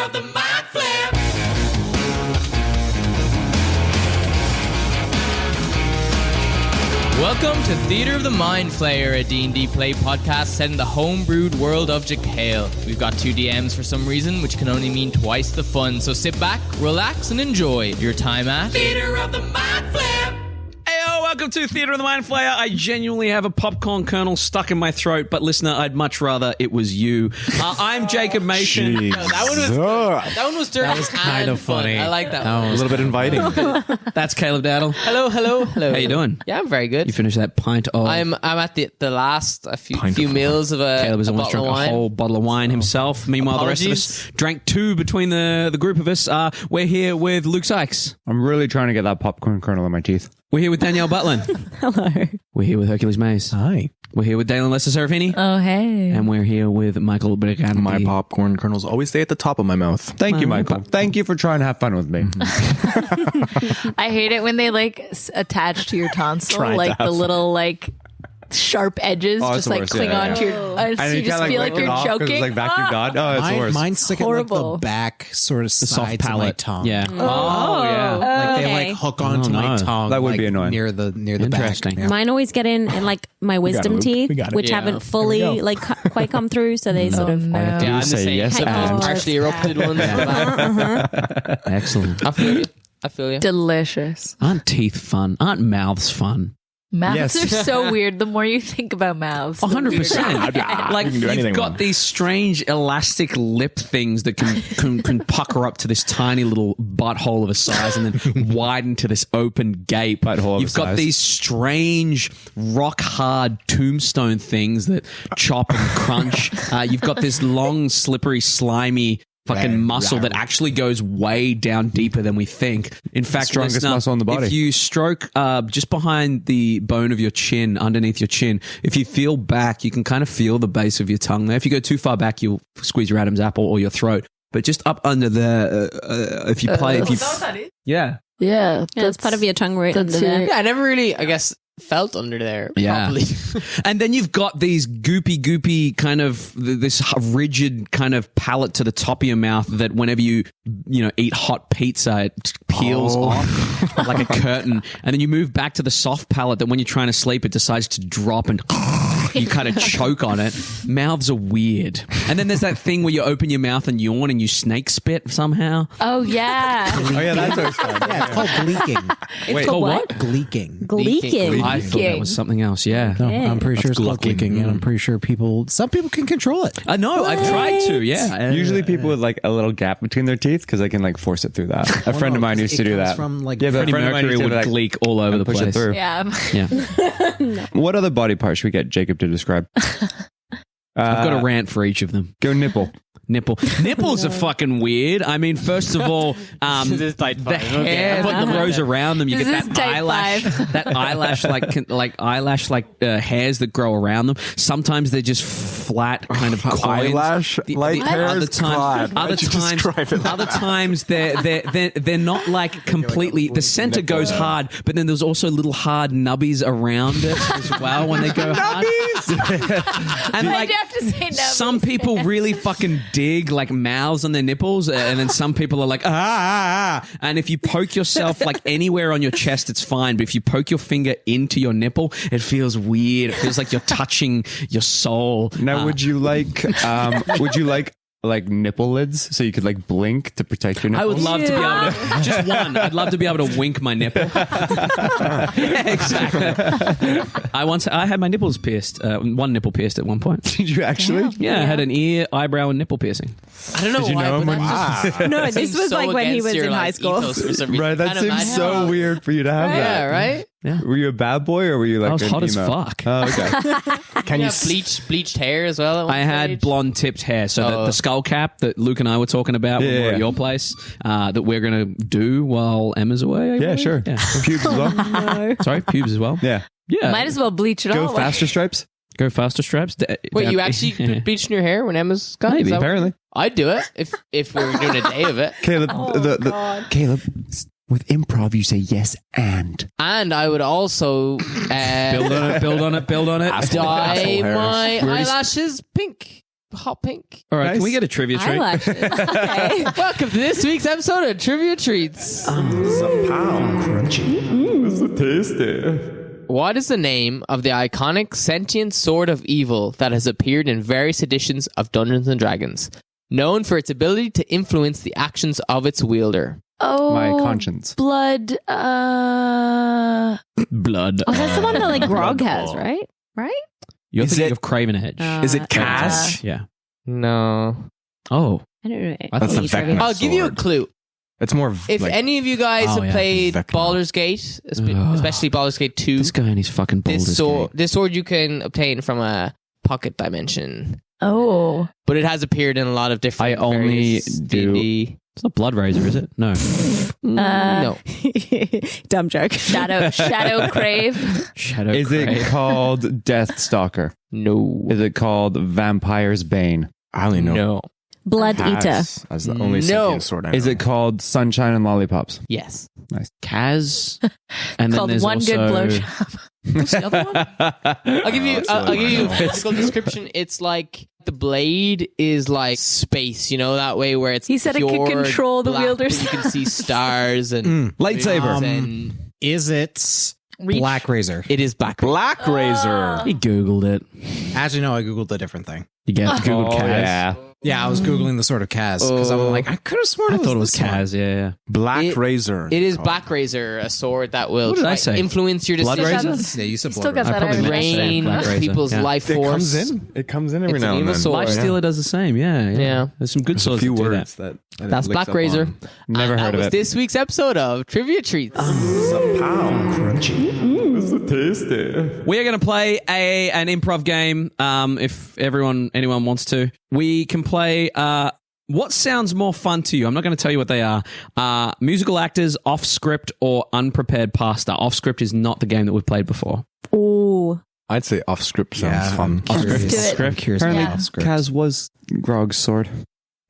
of the Mind Flayer. Welcome to Theatre of the Mind Flayer, a D&D play podcast set in the homebrewed world of Jekyll. We've got 2 DMs for some reason, which can only mean twice the fun. So sit back, relax, and enjoy your time at Theatre of the Mind Flayer. Heyo, welcome to Theatre of the Mind Flayer. I genuinely have a popcorn kernel stuck in my throat, but listener, I'd much rather it was you. I'm Jacob Machin. that one was dirty. That was kind of funny. I like that one. A little bit inviting. That's Caleb Dowdall. Hello. How you doing? Yeah, I'm very good. You finished that pint of... I'm at the last few meals of a Caleb has almost bottle drunk of a wine. whole bottle of wine himself. Meanwhile, the rest of us drank 2 between the group of us. We're here with Luke Sykes. I'm really trying to get that popcorn kernel in my teeth. We're here with Danielle Butlin. Hello. We're here with Hercules Mays. Hi. We're here with Daelyn Lester-Serafini. Oh, hey. And we're here with Michael Briganti. My popcorn kernels always stay at the top of my mouth. Thank you, Michael. Thank you for trying to have fun with me. I hate it when they attach to your tonsil, Trying to the have little sharp edges Oh, it's just the worst. cling Yeah, onto your. So you just feel like you're choking. It's like vacuum god. Oh, it's the worst. Mine stick in Horrible. the back sort of soft sides of my palate. tongue. Yeah. Oh, yeah. Like okay. they hook onto my tongue. That would be annoying. Near the Interesting. back. Yeah. Mine always get in my wisdom Luke. teeth, We got it. which Yeah. haven't fully quite come through. So they sort of. no. Yeah, I'm the say same. yes Some and- partially erupted ones. Excellent. I feel you. Delicious. Aren't teeth fun? Aren't mouths fun? Mouths Yes. are so weird. The more you think about mouths, the 100%. Like, You can do you've anything got with them. these strange elastic lip things that can pucker up to this tiny little butthole of a size and then widen to this open gape. Butthole of You've a got size. these strange rock hard tombstone things that chop and crunch. You've got this long, slippery, slimy fucking muscle that actually goes way down deeper than we think. In fact, Strongest listener, muscle in the body. if you stroke just behind the bone of your chin, underneath your chin, if you feel back, you can kind of feel the base of your tongue there. If you go too far back, you'll squeeze your Adam's apple or your throat. But just up under there, if you play, yeah, yeah, That's part of your tongue root under that's there. it. Yeah, I never really, I guess, felt under there. Yeah. Properly. And then you've got these goopy kind of this rigid kind of palate to the top of your mouth that whenever you eat hot pizza, it peels off like a curtain. And then you move back to the soft palate that when you're trying to sleep, it decides to drop and you kind of choke on it. Mouths are weird. And then there's that thing where you open your mouth and yawn and you snake spit somehow. Oh yeah. Oh, yeah, that's always fun. Yeah, it's called gleeking. Wait, Called what? Gleeking. Gleeking. I thought that was something else, yeah. No, I'm pretty sure it's called glucking. gleeking, and I'm pretty sure some people can control it. I know, I've tried to, yeah. Usually people with like a little gap between their teeth because they can like force it through that. A friend of mine used to do that. From like Yeah, but Freddie a friend of mine Mercury used to, would like, gleek all over the push place. it through. Yeah. Yeah. What other body part should we get Jacob to describe? I've got a rant for each of them. Go nipple. Nipples are fucking weird. I mean, first of all, This is type the 5. Okay, hair I'm putting that them grows there. around them. You This get is that type eyelash, 5. that eyelash hairs that grow around them. Sometimes they're just flat, kind of coins. Eyelash-like hairs? God, Other why'd you times, describe it? other times they're not like completely. The center goes hard, but then there's also little hard nubbies around it as well when they go hard. And Why'd like you have to say nubbies? some people really fucking dig like mouths on their nipples, and then some people are like and if you poke yourself like anywhere on your chest, it's fine, but if you poke your finger into your nipple, it feels weird. It feels like you're touching your soul. Now, would you like nipple lids so you could like blink to protect your nipples? I would love to be able to just one. I'd love to be able to wink my nipple. Yeah, exactly. I had my nipples pierced. One nipple pierced at one point. Did you actually? Yeah, I had an ear, eyebrow, and nipple piercing. I don't know you why, know him but when that just No, this seems was so like when he against was your, in like, high school. ethos for some reason. Right, that Can't seems imagine so how- weird for you to have Yeah, that. right? Were you a bad boy or were you like I was an hot as emo? fuck. Oh, okay. Can you Yeah, bleached hair as well. At one I had stage. blonde tipped hair, so Oh. the skull cap that Luke and I were talking about when we were Yeah. at your place, that we're gonna do while Emma's away. I Yeah, believe? sure. Yeah. Pubes as well. Sorry, pubes as well. Yeah. Yeah, Might as well bleach it Go all. faster stripes. go faster straps. Wait, you actually bleaching your hair when Emma's gone? Maybe. Is that what- Apparently. I'd do it if we were doing a day of it. Caleb, Caleb, with improv, you say yes and. And I would also build on it. dye Asshole my hairs. eyelashes pink. hot pink. All right, can we get a trivia treat? Eyelashes. Okay. Welcome to this week's episode of Trivia Treats. What is the name of the iconic sentient sword of evil that has appeared in various editions of Dungeons and Dragons, known for its ability to influence the actions of its wielder? Oh, My conscience. blood. Blood. Oh, that's the one that like Grog has, right? Right? You're Is thinking it- of Craven Edge. Is it Kaz? Yeah. No. Oh. I don't know. That's the Any Vecna. trivia? I'll give you a sword. clue. It's more If like, any of you guys Oh, have yeah. played Vecna. Baldur's Gate, especially Baldur's Gate 2, This guy and his fucking Baldur's Gate. this sword you can obtain from a pocket dimension. Oh. But it has appeared in a lot of different I only various do- D&D. It's not Blood Razor, is it? No. No. Dumb joke. Shadow Crave. Shadow Is it Crave. called Death Stalker? No. Is it called Vampire's Bane? I only know No. Blood Eater. Kaz as the only No. sentient sword I know. Is it called Sunshine and Lollipops? Yes. Kaz? And then Called there's One also... Good Blowjob. What's the other one? I'll give you that's I'll what give I you a know. physical description. It's like the blade is like space, you know, that way where it's He said it could pure control the black, wielders. but you can see stars and Lightsaber. and Is it Reach. Black Razor? it is black. Black Razor? He Googled it. Actually, no, I Googled a different thing. You get Google Oh, Kaz. yeah. Yeah, I was Googling the sword of Kaz because I'm like, I could have sworn I thought it was this one. Kaz, yeah. Black It- Razor. It is called. Black Razor, a sword that will What did I try say? influence your Blood decisions, Razor? Yeah, you said Still blood got razor. that probably Irish meant name. Black Razor. people's Yeah. life It force. comes in. It comes in every It's an now and evil then. sword. Lifestealer does the same, yeah. Yeah. There's some good There's swords a few that do that. words that it That's licks Black up Razor. on. Never And heard that of was it. this week's episode of Trivia Treats. We are going to play an improv game. If anyone wants to, we can play. What sounds more fun to you? I'm not going to tell you what they are. Musical actors, off script, or unprepared pasta. Off script is not the game that we've played before. Ooh. I'd say off script sounds Yeah, fun. I'm curious. do it. I'm curious Apparently, about script. Kaz was Grog's sword.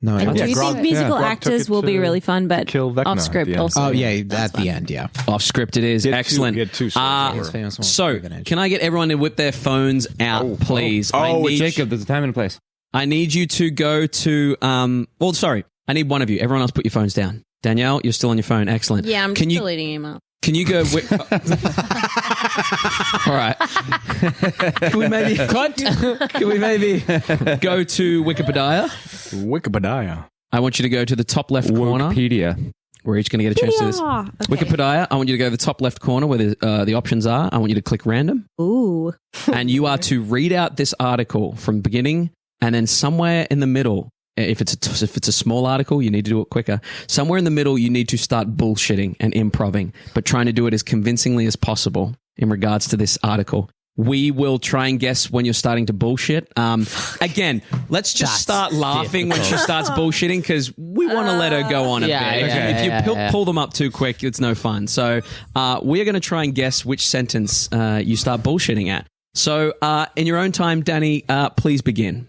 No, I I do don't. think musical Grog took actors it will be to really fun, but kill Vecna off at script the end. also. Oh yeah, at the end, yeah. Off script it is. Get two- Excellent. get two swords over. Famous one, So, Craven Edge. can I get everyone to whip their phones out, please? Jacob, there's a time and a place. I need you to go to. I need one of you. Everyone else, put your phones down. Danielle, you're still on your phone. Excellent. Yeah, I'm Can just you deleting him out. Can you go? All right. Can we maybe Can we maybe go to Wikipedia? Wikipedia. I want you to go to the top left corner. Wikipedia. We're each going to get a chance to this. Okay. Wikipedia. I want you to go to the top left corner where the options are. I want you to click random, Ooh. and you are to read out this article from beginning, and then somewhere in the middle. If it's a small article, you need to do it quicker. Somewhere in the middle, you need to start bullshitting and improving, but trying to do it as convincingly as possible in regards to this article. We will try and guess when you're starting to bullshit. Again, let's just start laughing when she starts bullshitting because we want to let her go on a Yeah, bit. yeah, If you yeah. pull them up too quick, it's no fun. So we are going to try and guess which sentence you start bullshitting at. So in your own time, Danny, please begin.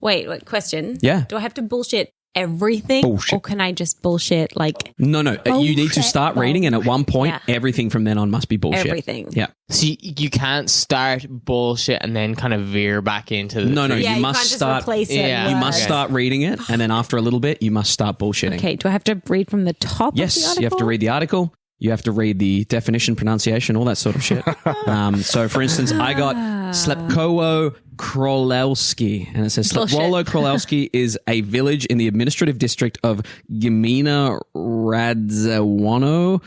Wait, question? Yeah. Do I have to bullshit everything? Or can I just bullshit like No. You need to start reading, and at one point, Yeah. everything from then on must be bullshit. everything? Yeah. So you can't start bullshit and then kind of veer back into the No, Yeah, you you must can't just start. replace it. Yeah. You with- must start reading it, and then after a little bit, you must start bullshitting. Okay, do I have to read from the top of the Yes, article? you have to read the article. You have to read the definition, pronunciation, all that sort of shit. So, for instance, I got Slepkowo Krolewski, and it says Slepkowo Krolewski is a village in the administrative district of Gmina Radzewano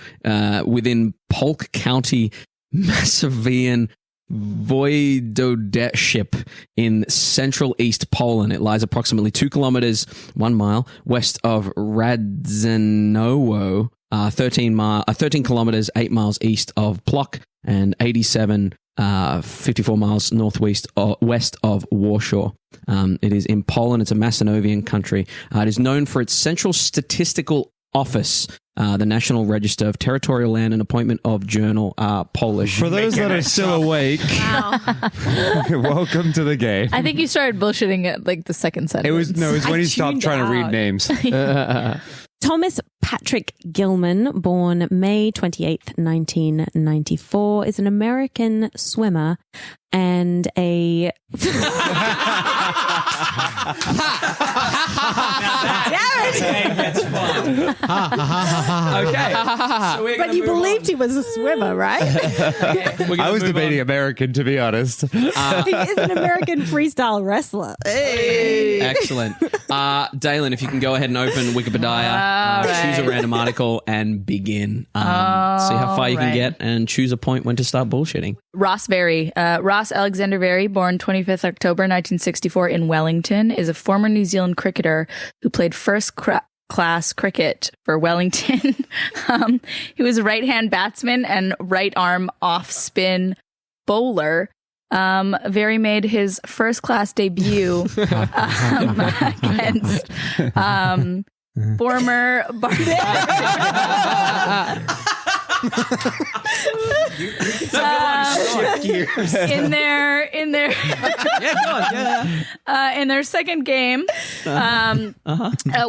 within Polk County, Masovian Voivodeship in central East Poland. It lies approximately 2 kilometers, 1 mile west of Radzenowo, 13 kilometers, 8 miles east of Plock, and 54 miles northwest west of Warsaw. It is in Poland. It's a Macedonian country. It is known for its Central Statistical Office, the National Register of Territorial Land, and appointment of Journal Polish. For those that are still awake, welcome to the game. I think you started bullshitting at like the second sentence. It was when he stopped tuned trying to read out. names. Thomas Patrick Gilman, born May 28th, 1994, is an American swimmer and a... That's fun. Okay. But you believed he was a swimmer, right? I was debating American, to be honest. He is an American freestyle wrestler. Excellent. Daelyn, if you can go ahead and open Wikipedia, choose a random article and begin. See how far you can get and choose a point when to start bullshitting. Ross Alexander Very, born 25th October 1964 in Wellington, is a former New Zealand cricketer who played first-class cricket for Wellington. He was a right-hand batsman and right-arm off-spin bowler. Very made his first-class debut against former in their second game,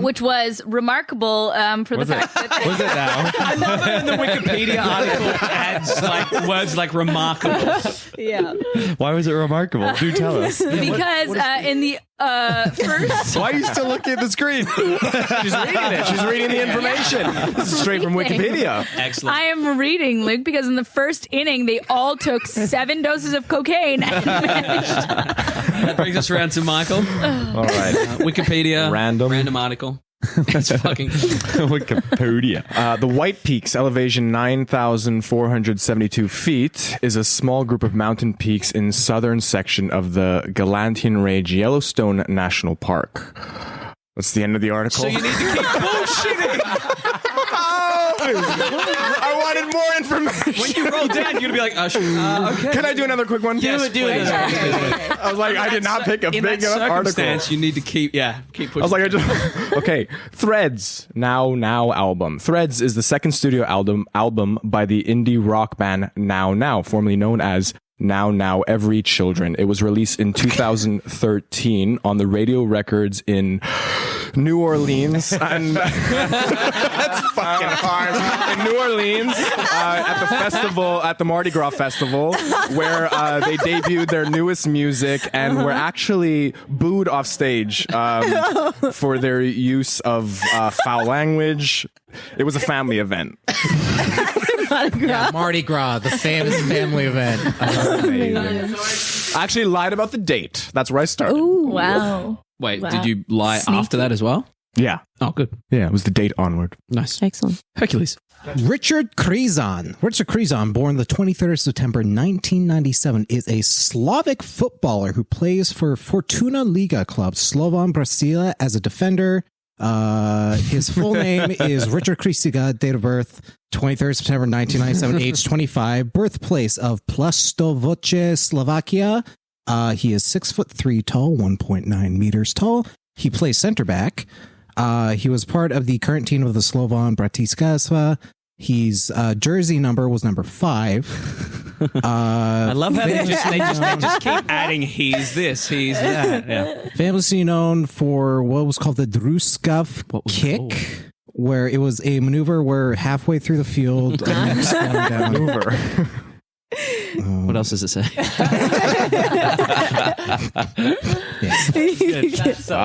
which was remarkable for the fact that Was it now? I love it when the Wikipedia article adds like words like remarkable. Yeah. Why was it remarkable? Do tell us. because in the first Why are you still looking at the screen? She's reading it. She's reading the information. This is straight from Wikipedia. Excellent. I am reading, Luke, because in the first inning they all took 7 doses of cocaine and managed. That brings us around to Michael. All right. Wikipedia. Random article. That's fucking Wikipedia. The White Peaks, elevation 9,472 feet, is a small group of mountain peaks in southern section of the Galantian Range Yellowstone National Park. That's the end of the article. So you need to keep bullshitting. I wanted more information. When you roll down, you're gonna be like, okay. Can I do another quick one? Yes, do it. I was like, I did not pick a In big that enough article. circumstance, you need to keep pushing. I was like, okay. Threads, Now album. Threads is the second studio album by the indie rock band Now, formerly known as Now Every Children. It was released in 2013 on the Radio Records in New Orleans. And that's fucking hard. In New Orleans, at the festival, at the Mardi Gras festival, where they debuted their newest music and were actually booed off stage for their use of foul language. It was a family event. Mardi Gras, the famous family event. I actually lied about the date. That's where I started. Ooh, wow. Wait, did you lie after that as well? Yeah. Oh, good. Yeah, it was the date onward. Nice. Excellent. Hercules. Richard Krizan, born the 23rd of September 1997, is a Slavic footballer who plays for Fortuna Liga club Slovan Brasila as a defender. His full name is Richard Kristiga, date of birth 23rd September 1997, age 25, birthplace of Plastovoce, Slovakia. He is 6'3" tall, 1.9 meters tall. He plays center back. He was part of the current team of the Slovan Bratislava. His jersey number was number 5. I love how they just keep adding he's this, he's that. Yeah. Famously known for what was called the Druskav kick, where it was a maneuver where halfway through the field, maneuver. What else does it say?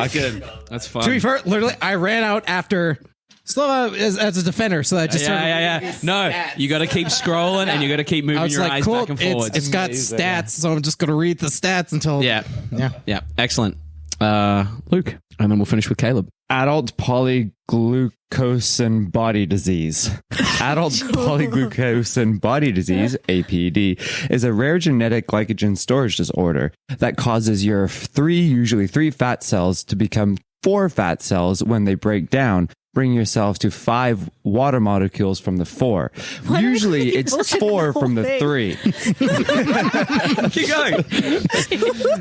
Good. That's fun. To be fair, literally, I ran out after Slova as a defender, so I just No, you got to keep scrolling and you got to keep moving your eyes back and forward. It's got stats, so I'm just going to read the stats until yeah. Excellent. Luke, and then we'll finish with Caleb. Adult polyglucosan body disease. Adult polyglucosan body disease, APD, is a rare genetic glycogen storage disorder that causes your usually three fat cells to become 4 fat cells when they break down, bring yourself to 5 water molecules from the 4. Usually it's 4 from the 3. Keep going.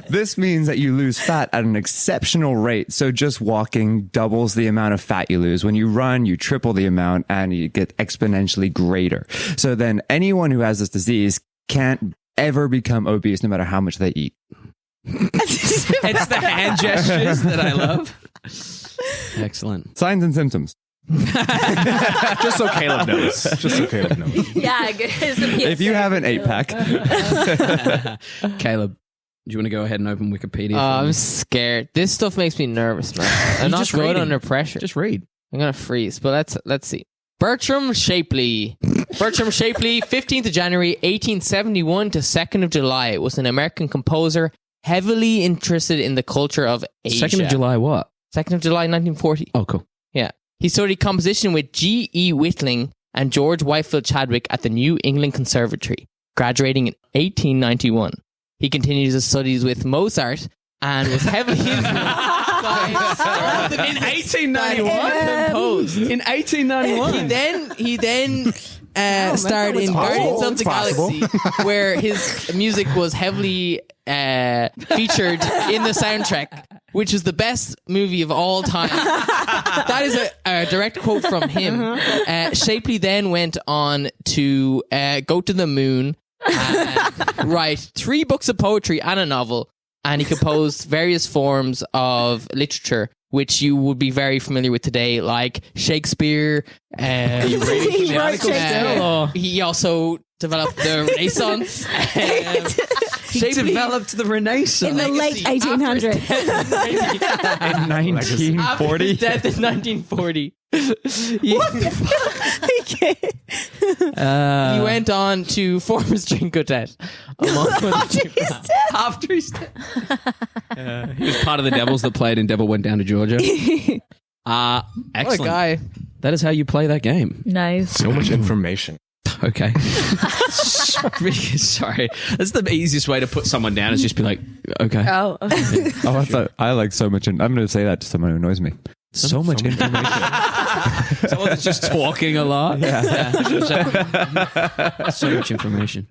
This means that you lose fat at an exceptional rate. So just walking doubles the amount of fat you lose. When you run, you triple the amount and you get exponentially greater. So then anyone who has this disease can't ever become obese no matter how much they eat. It's the hand gestures that I love. Excellent. Signs and symptoms. Just so Caleb knows. Yeah, If you have an 8-pack, Caleb, do you want to go ahead and open Wikipedia? I'm scared. This stuff makes me nervous, man. I'm not just good reading. under pressure. Just read. I'm gonna freeze, but let's see. Bertram Shapley. 15th of January, 1871 to 2nd of July, was an American composer heavily interested in the culture of Asia. 2nd of July, what? 2nd of July, 1940. Oh, cool. Yeah. He studied composition with G.E. Whitling and George Whitefield Chadwick at the New England Conservatory, graduating in 1891. He continued his studies with Mozart and was heavily influenced by In 1891? composed. In 1891? He then starred in Guardians of the Galaxy, where his music was heavily featured in the soundtrack, which is the best movie of all time. That is a direct quote from him. Shapley then went on to go to the moon and write 3 books of poetry and a novel, and he composed various forms of literature which you would be very familiar with today, like Shakespeare. He wrote Shakespeare. He also developed the Renaissance. He developed the Renaissance. In the late 1800s. in 1940. After his death in 1940. He went on to form a string quartet. After his death. He was part of the Devils that played in Devil Went Down to Georgia. Excellent. What a guy. That is how you play that game. Nice. So much information. Okay. Sorry. That's the easiest way to put someone down, is just be like, okay. Oh, okay. Oh, I thought I like so much. I'm going to say that to someone who annoys me. So much information. Someone that's just talking a lot. Yeah. So much information.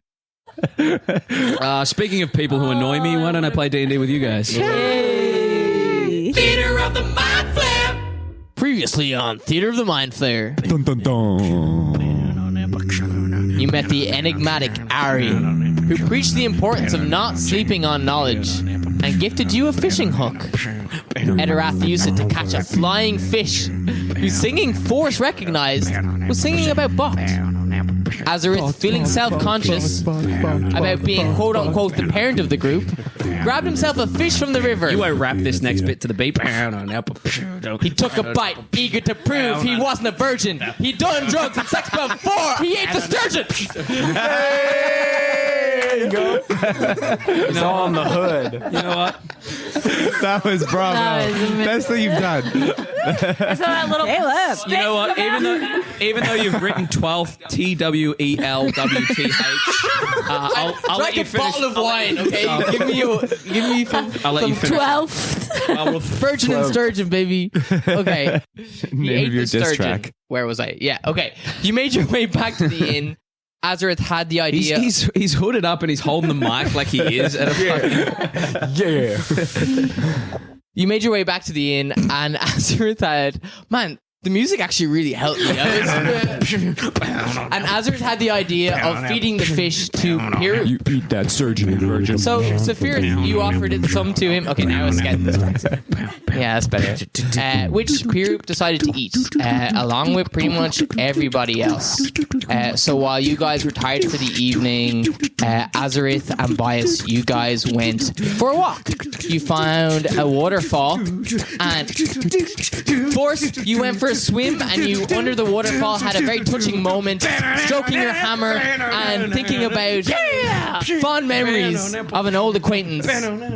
Speaking of people who annoy me, why don't I play D&D with you guys? Theater of the Mind Flare. Previously on Theater of the Mind Flayer, Dun, dun, dun. you met the enigmatic Ari, who preached the importance of not sleeping on knowledge and gifted you a fishing hook. Etterath used it to catch a flying fish, whose singing Force recognized was singing about Bocht. Azorith, feeling self-conscious about being quote-unquote the parent of the group, grabbed himself a fish from the river. You won't wrap this next bit to the beat. He took a bite, eager to prove he wasn't a virgin. He'd done drugs and sex before he ate the sturgeon. There you go. It's all in the hood. You know what? That was bravo. That was amazing. Best thing you've done. I saw that little Caleb. You know what? Even though you've written 12th TWELWTH, I'll let Like you a finish. bottle of wine, okay? Give me from I'll let you finish. 12th. virgin and sturgeon, baby. Okay. He Name ate of your the diss sturgeon. track. Where was I? Yeah, okay. You made your way back to the inn. Azorith had the idea. He's hooded up and he's holding the mic like he is at a fucking... Yeah. You made your way back to the inn, and Azorith had... Man, the music actually really helped me. And Azorith had the idea of feeding the fish to Pirate. You eat that surgeon, virgin. So, Safirith, you offered it some to him. Okay, now it's getting this. Yeah, that's better. Which Pirate decided to eat, along with pretty much everybody else. So while you guys were tired for the evening, Azorith and Bias, you guys went for a walk. You found a waterfall, and Force, you went for a swim, and you, under the waterfall, had a very touching moment, stroking your hammer and thinking about fond memories of an old acquaintance.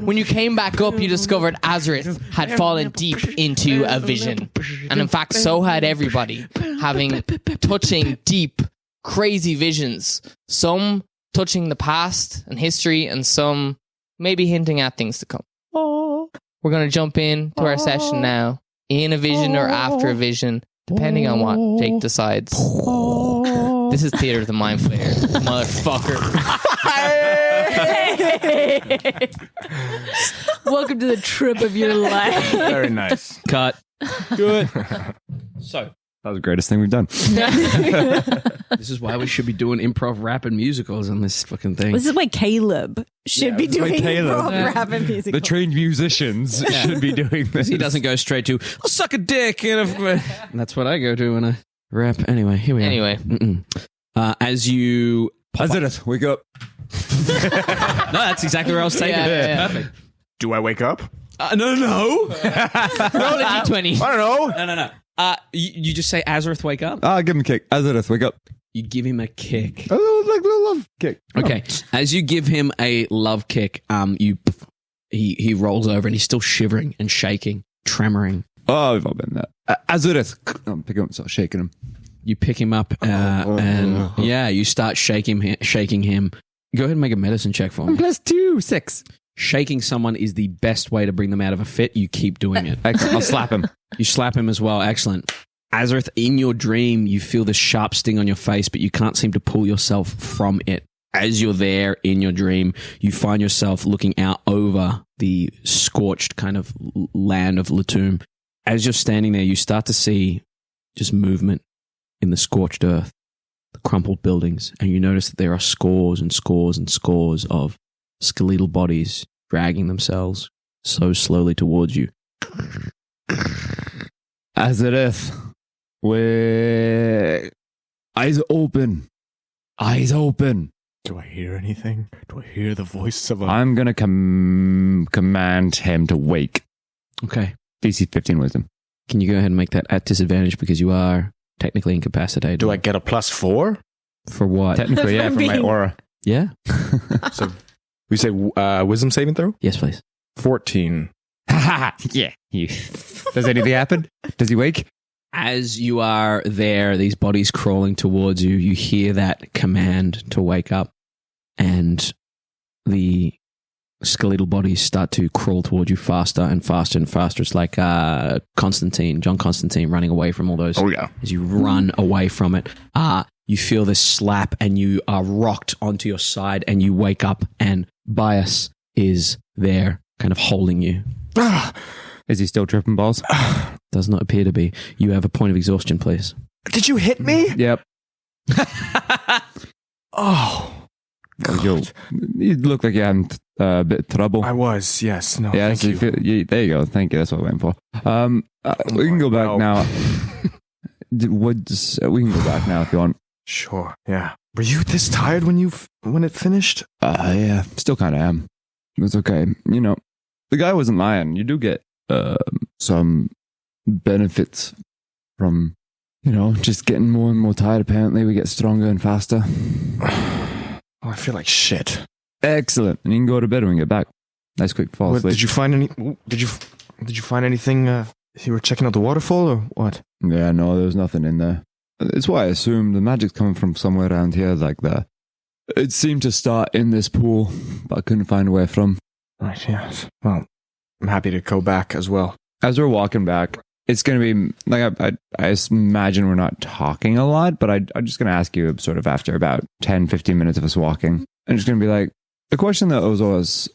When you came back up, you discovered Azorith had fallen deep into a vision. And in fact, so had everybody, having touching, deep, crazy visions. Some touching the past and history, and some maybe hinting at things to come. We're going to jump in to our session now. In a vision or after a vision, depending on what Jake decides. This is Theater of the Mind Flayer, motherfucker. Welcome to the trip of your life. Very nice. Cut. Good. So, That was the greatest thing we've done. This is why we should be doing improv rap and musicals on this fucking thing. This is why Caleb should be doing Caleb. rap and music. The trained musicians should be doing this. He doesn't go straight to, I'll suck a dick. And that's what I go to when I rap. Anyway, here we are. Anyway. As you... Azorith, wake up. No, that's exactly where I was taking it. Yeah. Perfect. Do I wake up? No. Roll a d20. I don't know. No. You just say, Azorith, wake up. Give him a kick. Azorith, wake up. You give him a kick. A little love kick. Okay. As you give him a love kick, he rolls over and he's still shivering and shaking, tremoring. Oh, we've all been there. Azorith. I'm picking him up, start shaking him. You pick him up and you start shaking him. Go ahead and make a medicine check for me. +2, 6. Shaking someone is the best way to bring them out of a fit. You keep doing it. I'll slap him. You slap him as well. Excellent. Azorith, in your dream, you feel this sharp sting on your face, but you can't seem to pull yourself from it. As you're there in your dream, you find yourself looking out over the scorched kind of land of Latum. As you're standing there, you start to see just movement in the scorched earth, the crumpled buildings, and you notice that there are scores and scores and scores of skeletal bodies dragging themselves so slowly towards you. Azorith, eyes open. Eyes open. Do I hear anything? Do I hear the voice of a... I'm going to command him to wake. Okay. DC 15 wisdom. Can you go ahead and make that at disadvantage because you are technically incapacitated? Do I get a +4? For what? Technically, yeah, for my aura. Yeah? So we say wisdom saving throw? Yes, please. 14. Yeah. Does anything happen? Does he wake? As you are there, these bodies crawling towards you, you hear that command to wake up, and the skeletal bodies start to crawl towards you faster and faster and faster. It's like John Constantine running away from all those. Oh, yeah. As you run away from it, you feel this slap and you are rocked onto your side and you wake up and Bias is there kind of holding you. Is he still tripping balls? Does not appear to be. You have a point of exhaustion, please. Did you hit me? Yep. Oh. Yo, you look like you're having a bit of trouble. I was, yes. No, Yeah, thank so you. there you go. Thank you. That's what I went for. We can go back now. We can go back now if you want. Sure, yeah. Were you this tired when it finished? Yeah, still kind of am. It was okay. You know, the guy wasn't lying. You do get some benefits from, just getting more and more tired. Apparently, we get stronger and faster. Oh, I feel like shit. Excellent. And you can go to bed when we get back. Nice quick fall asleep. Did you find anything? You were checking out the waterfall or what? Yeah, no, there was nothing in there. It's why I assumed the magic's coming from somewhere around here, like that. It seemed to start in this pool, but I couldn't find where from. Right, yes. Well, I'm happy to go back as well. As we're walking back, it's going to be, like, I imagine we're not talking a lot, but I'm just going to ask you sort of after about 10, 15 minutes of us walking. I'm just going to be like, the question that was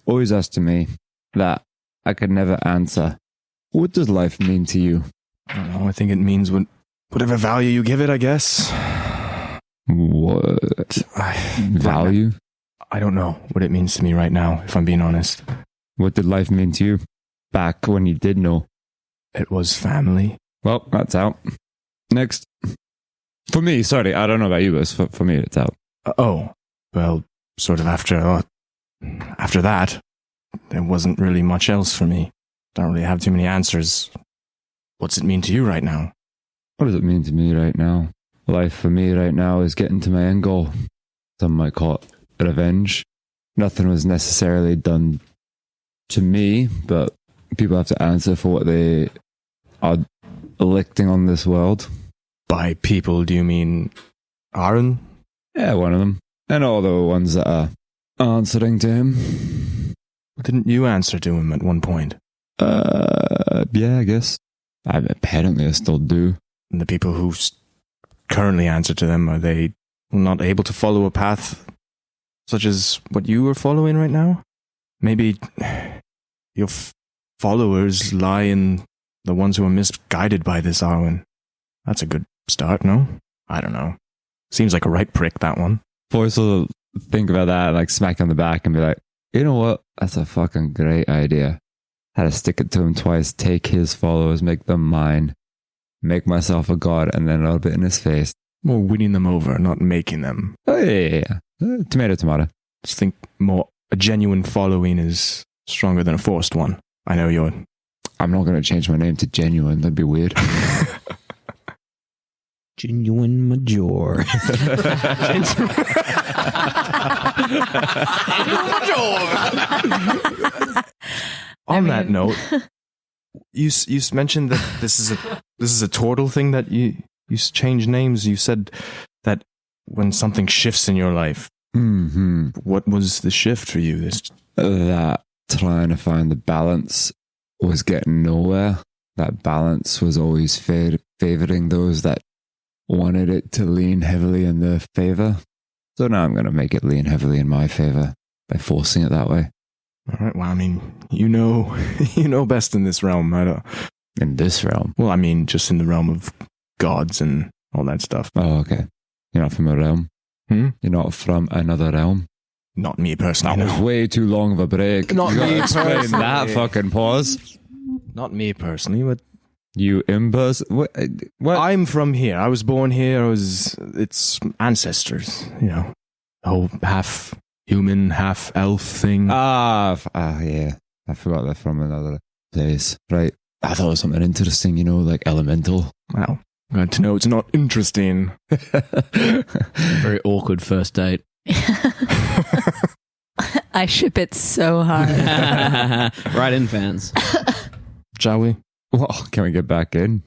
always asked to me that I could never answer. What does life mean to you? I don't know. I think it means whatever value you give it, I guess. What? Value? I don't know what it means to me right now, if I'm being honest. What did life mean to you back when you did know? It was family. Well, that's out. Next. For me, sorry, I don't know about you, but for me, it's out. Well, sort of after that, there wasn't really much else for me. Don't really have too many answers. What's it mean to you right now? What does it mean to me right now? Life for me right now is getting to my end goal. Some might call it revenge. Nothing was necessarily done to me, but people have to answer for what they are electing on this world. By people, do you mean Aaron? Yeah, one of them. And all the ones that are answering to him. Didn't you answer to him at one point? Yeah, I guess. Apparently I still do. And the people who currently answer to them, are they not able to follow a path such as what you are following right now? Maybe your followers lie in the ones who are misguided by this Arwen. That's a good start, no? I don't know. Seems like a right prick, that one. Forrest will think about that, like smack on the back and be like, you know what? That's a fucking great idea. Had to stick it to him twice, take his followers, make them mine, make myself a god, and then rub it in his face. More winning them over, not making them. Oh, yeah. Tomato, tomato. Just think more, a genuine following is stronger than a forced one. I know you're... I'm not going to change my name to Genuine. That'd be weird. Genuine Major. On that note, you mentioned that this is a turtle thing that you change names. You said that when something shifts in your life, what was the shift for you? That trying to find the balance was getting nowhere. That balance was always favoring those that wanted it to lean heavily in their favor. So now I'm going to make it lean heavily in my favor by forcing it that way. All right. Well, I mean, you know best in this realm. In this realm? Well, I mean, just in the realm of gods and all that stuff. Oh, okay. You're not from a realm? You're not from another realm? Not me personally. That was way too long of a break. Not you me gotta explain personally. that fucking pause. Not me personally, but you what? I'm from here. I was born here. It's ancestors, the whole half human, half elf thing. Yeah. I forgot they're from another place. Right. I thought it was something interesting, like elemental. Well, glad to know it's not interesting. Very awkward first date. I ship it so hard. Right in, fans. Shall we? Well, can we get back in?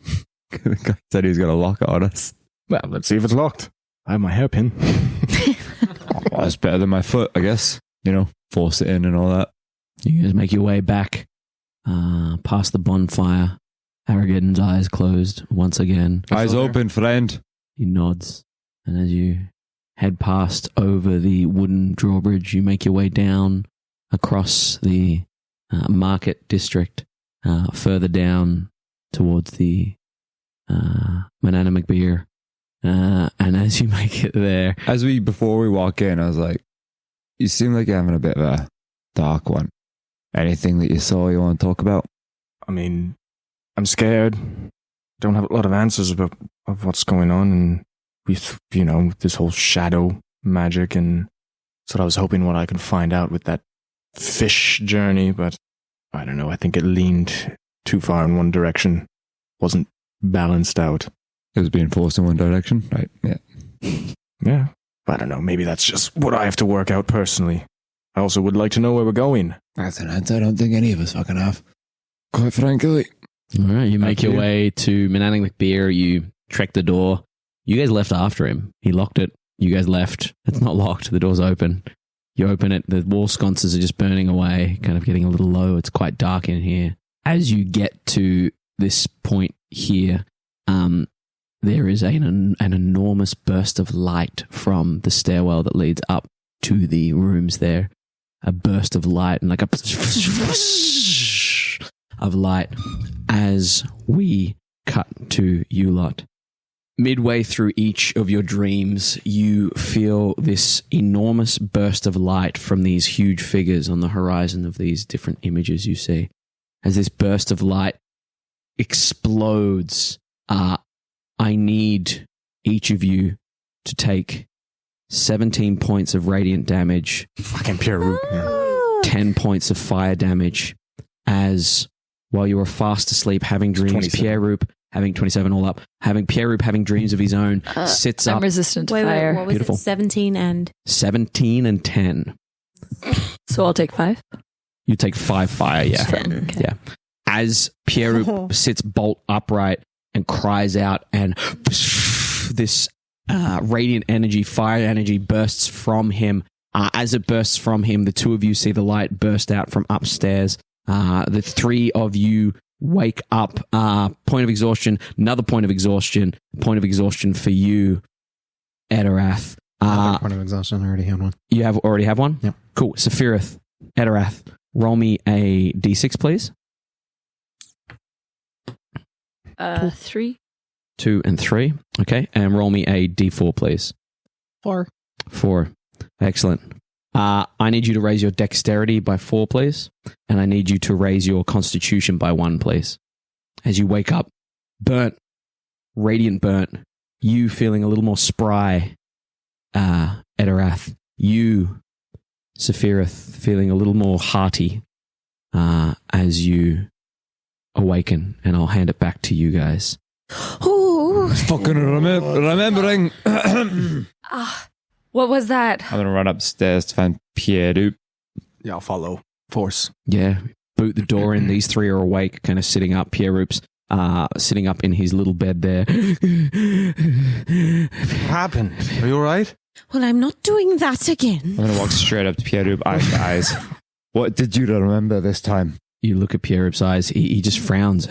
The guy said he's going to lock it on us. Well, let's see if it's locked. I have my hairpin. Well, that's better than my foot, I guess. Force it in and all that. You guys make your way back past the bonfire. Arrogant's eyes closed once again. Eyes open, friend. He nods. And as you head past over the wooden drawbridge, you make your way down across the market district, further down towards the Manana McBeer. And as you make it there... Before we walk in, I was like, you seem like you're having a bit of a dark one. Anything that you saw you want to talk about? I mean, I'm scared. Don't have a lot of answers of what's going on, and with this whole shadow magic, and that's what I was hoping what I could find out with that fish journey, but I don't know. I think it leaned too far in one direction. Wasn't balanced out. It was being forced in one direction, right? Yeah. Yeah. I don't know. Maybe that's just what I have to work out personally. I also would like to know where we're going. That's an answer I don't think any of us fucking have. Quite frankly. All right, you make your way to Manana McBeer. You trek the door. You guys left after him. He locked it. You guys left. It's not locked. The door's open. You open it. The wall sconces are just burning away, kind of getting a little low. It's quite dark in here. As you get to this point here, there is an enormous burst of light from the stairwell that leads up to the rooms there. A burst of light and like a of light as we cut to you lot. Midway through each of your dreams, you feel this enormous burst of light from these huge figures on the horizon of these different images you see. As this burst of light explodes, I need each of you to take 17 points of radiant damage. Fucking pure root. 10 points of fire damage as while you were fast asleep having dreams, Pierre-Roop having 27 all up, Pierre-Roop having dreams of his own, sits I'm up. resistant to Wait, fire. what was Beautiful. it? 17 and... 17 and 10. So I'll take 5. You take 5 fire, yeah. 10, okay. Yeah. As Pierre-Roop sits bolt upright and cries out, and this radiant energy, fire energy bursts from him. As it bursts from him, the two of you see the light burst out from upstairs. The three of you wake up. Point of exhaustion, another point of exhaustion for you, Etterath. Point of exhaustion. I already had one. You already have one? Yep. Cool. Safirith, Etterath, roll me a d6, please. 3. 2 and 3. Okay. And roll me a d4, please. 4. 4. Excellent. I need you to raise your dexterity by 4, please. And I need you to raise your constitution by 1, please. As you wake up, burnt, radiant burnt, you feeling a little more spry, Etterath. You, Safirith, feeling a little more hearty as you awaken. And I'll hand it back to you guys. Oh, Fucking remembering. What was that? I'm going to run upstairs to find Pierre. Yeah, I'll follow. Force. Yeah, boot the door in. These 3 are awake, kind of sitting up. Pierre-Roup's sitting up in his little bed there. What happened? Are you all right? well, I'm not doing that again. I'm going to walk straight up to Pierre, eyes to eyes. What did you remember this time? You look at Pierre-Roup's eyes. He just frowns.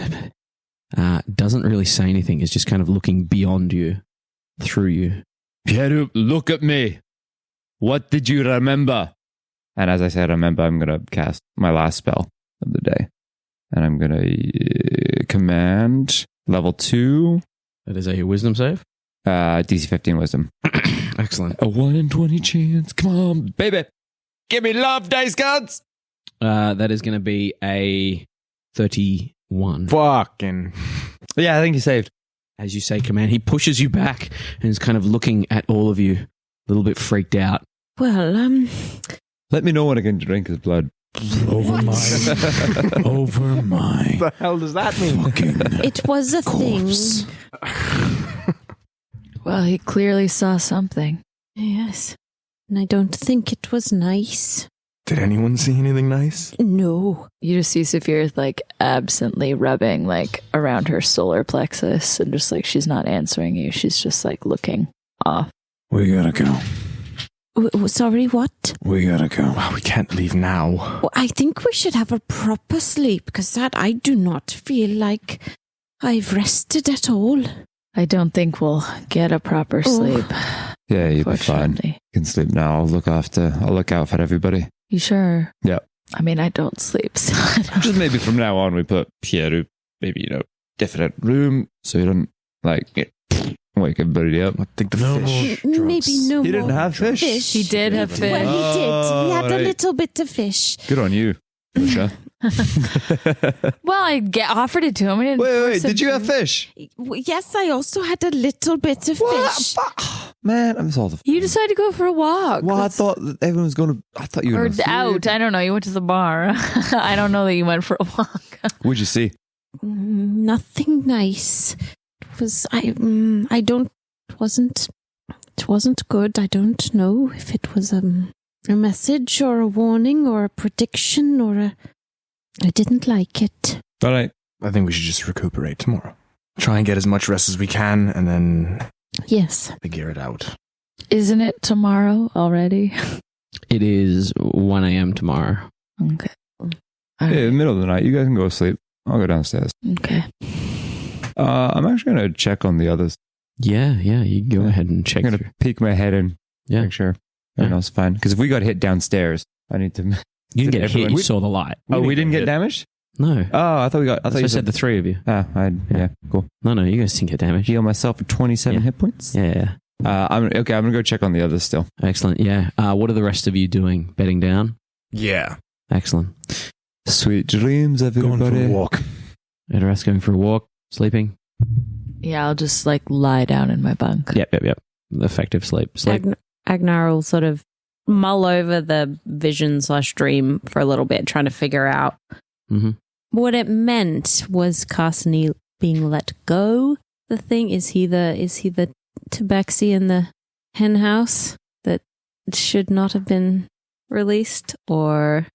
Doesn't really say anything. He's just kind of looking beyond you, through you. Pierre, look at me. What did you remember? And as I said, remember, I'm going to cast my last spell of the day. And I'm going to command level 2. That is a wisdom save. DC 15 wisdom. Excellent. A 1 in 20 chance. Come on, baby. Give me love, dice gods. That is going to be a 31. Fucking. Yeah, I think you saved. As you say command, he pushes you back and is kind of looking at all of you, a little bit freaked out. Well, Let me know when I can drink his blood. Over my What the hell does that mean? fucking it was a corpse. thing. Well, he clearly saw something. Yes. And I don't think it was nice. Did anyone see anything nice? No. You just see Safirith like absently rubbing like around her solar plexus and just like she's not answering you. She's just like looking off. We gotta go. Sorry, what? We gotta go. Wow, we can't leave now. Well, I think we should have a proper sleep because that I do not feel like I've rested at all. I don't think we'll get a proper sleep. Yeah, you'll be fine. Fortunately. You can sleep now. I'll look out for everybody. You sure? Yeah. I mean, I don't sleep, so I don't. Just maybe from now on we put Pierre, maybe, different room so you don't, wake everybody up. I think the fish. Maybe no He didn't more have fish? He did have fish. Well, he did. He had right. a little bit of fish. Good on you, Lucia. Well, I offered it to him. And Wait, did you have fish? Yes, I also had a little bit of fish. Man, I'm all the... You decided to go for a walk. Well, I thought that everyone was going to... I thought you were Or gonna see out. it. I don't know. You went to the bar. I don't know that you went for a walk. What'd you see? Nothing nice. It was it wasn't good. I don't know if it was a message or a warning or a prediction I didn't like it. All right. I think we should just recuperate tomorrow. Try and get as much rest as we can and then Yes. figure it out. Isn't it tomorrow already? It is 1 a.m. tomorrow. Okay. Yeah, middle of the night. You guys can go to sleep. I'll go downstairs. Okay. I'm actually going to check on the others. Yeah, you can go ahead and check I'm going through. to peek my head in. Yeah. Make sure everything else is fine. Because if we got hit downstairs, I need to... You didn't get hit, everyone- you saw the light. we didn't get damaged? No. Oh, I thought we got... I That's thought why you I said the 3 of you. yeah, cool. No, you guys didn't get damaged. Heal myself for 27 Yeah. hit points. Yeah. I'm going to go check on the others still. Excellent. Yeah. What are the rest of you doing? Bedding down? Yeah. Excellent. Sweet dreams, everybody. Going for a walk. Etterath going for a walk? Sleeping? Yeah, I'll just like lie down in my bunk. Yep. Effective sleep. Agenar will sort of mull over the vision/dream for a little bit, trying to figure out what it meant. Was Carsony being let go? The thing is he the tabaxi in the hen house that should not have been released, or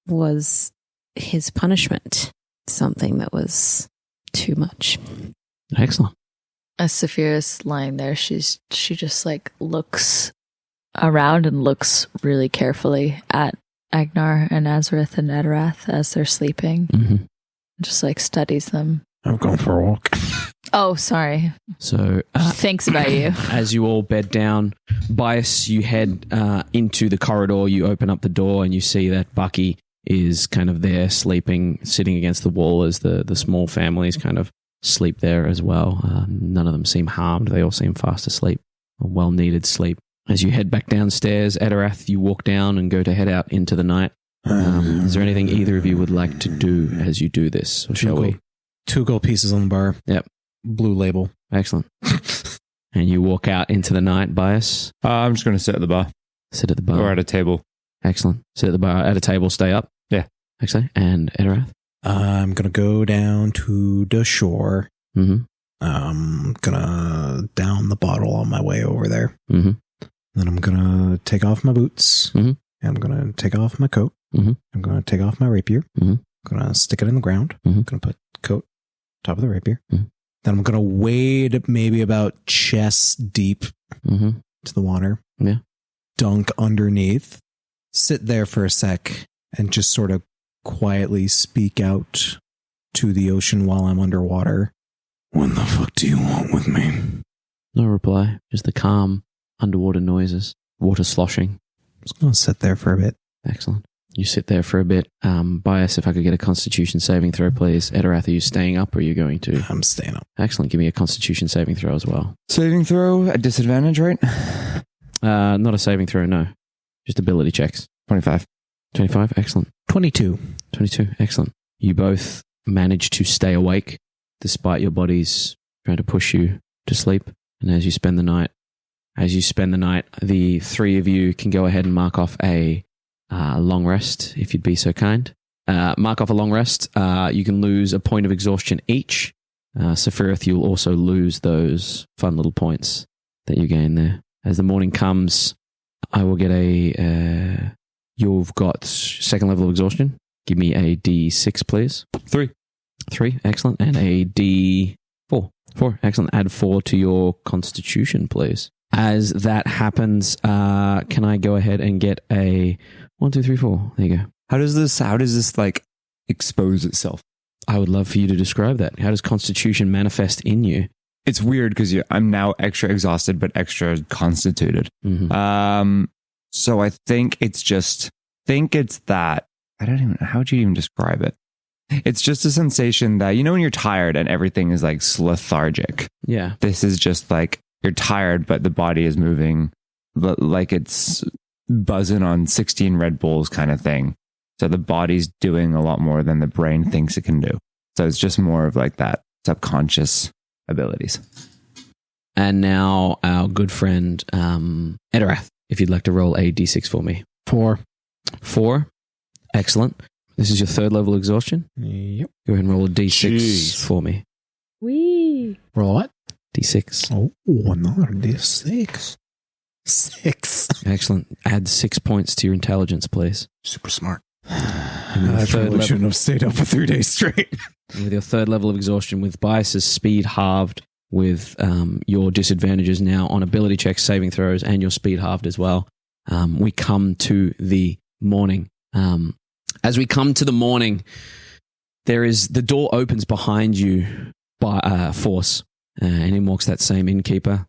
was his punishment something that was too much? Excellent. As Safirith's lying there, she just like looks around and looks really carefully at Agenar and Azorith and Etterath as they're sleeping. Just like studies them. I'm going for a walk. Oh, sorry. So, She thinks about you. as you all bed down, Bias, you head into the corridor. You open up the door and you see that Baky is kind of there sleeping, sitting against the wall as the small families kind of sleep there as well. None of them seem harmed. They all seem fast asleep, a well-needed sleep. As you head back downstairs, Etterath, you walk down and go to head out into the night. Is there anything either of you would like to do as you do this? Or shall we? 2 gold pieces on the bar. Yep. Blue label. Excellent. And you walk out into the night, Bias. I'm just going to sit at the bar. Sit at the bar. Or at a table. Excellent. Sit at the bar, at a table, stay up. Yeah. Excellent. And Etterath? I'm going to go down to the shore. Mm-hmm. I'm going to down the bottle on my way over there. Mm-hmm. Then I'm going to take off my boots. Mm-hmm. I'm going to take off my coat. Mm-hmm. I'm going to take off my rapier. Mm-hmm. I'm going to stick it in the ground. Mm-hmm. I'm going to put coat top of the rapier. Mm-hmm. Then I'm going to wade maybe about chest deep Mm-hmm. to the water. Yeah. Dunk underneath. Sit there for a sec and just sort of quietly speak out to the ocean while I'm underwater. What the fuck do you want with me? No reply. Just the calm underwater noises. Water sloshing. Just going to sit there for a bit. Excellent. You sit there for a bit. Bias, if I could get a Constitution saving throw, please. Etterath, are you staying up or are you going to? I'm staying up. Excellent. Give me a Constitution saving throw as well. Saving throw at disadvantage, right? Not a saving throw, no. Just ability checks. 25. 25. Excellent. 22. 22. Excellent. You both manage to stay awake despite your bodies trying to push you to sleep. And as you spend the night, the 3 of you can go ahead and mark off a long rest, if you'd be so kind. Mark off a long rest. You can lose a point of exhaustion each. Safirith, you'll also lose those fun little points that you gain there. As the morning comes, I will get you've got 2nd level of exhaustion. Give me a D6, please. 3. Excellent. And a D4. 4. Excellent. Add 4 to your Constitution, please. As that happens, can I go ahead and get a 1, 2, 3, 4? There you go. How does this like expose itself? I would love for you to describe that. How does Constitution manifest in you? It's weird because I'm now extra exhausted, but extra constituted. Mm-hmm. So I think it's that. I don't even, how would you even describe it? It's just a sensation that, when you're tired and everything is like lethargic. Yeah. This is just like, you're tired, but the body is moving like it's buzzing on 16 Red Bulls kind of thing. So the body's doing a lot more than the brain thinks it can do. So it's just more of like that subconscious abilities. And now our good friend, Etterath, if you'd like to roll a D6 for me. 4. 4. Excellent. This is your 3rd level exhaustion. Yep. Go ahead and roll a D6 for me. Wee. Roll what? D6. Oh, another D6. 6. Excellent. Add 6 points to your intelligence, please. Super smart. I shouldn't have stayed up for 3 days straight. With your 3rd level of exhaustion, with Bias's speed halved, with your disadvantages now on ability checks, saving throws, and your speed halved as well, we come to the morning. As we come to the morning, the door opens behind you by force, and in walks that same innkeeper.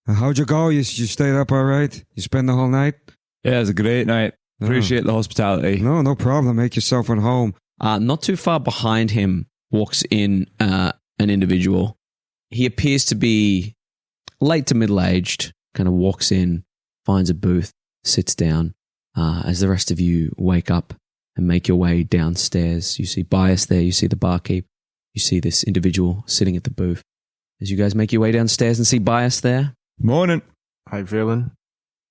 How'd you go? You stayed up all right? You spend the whole night? Yeah, it was a great night. Appreciate the hospitality. No problem. Make yourself at home. Not too far behind him walks in an individual. He appears to be late to middle-aged, kind of walks in, finds a booth, sits down. As the rest of you wake up and make your way downstairs, you see Bias there, you see the barkeep, you see this individual sitting at the booth. As you guys make your way downstairs and see Bias there. Morning. How you feeling?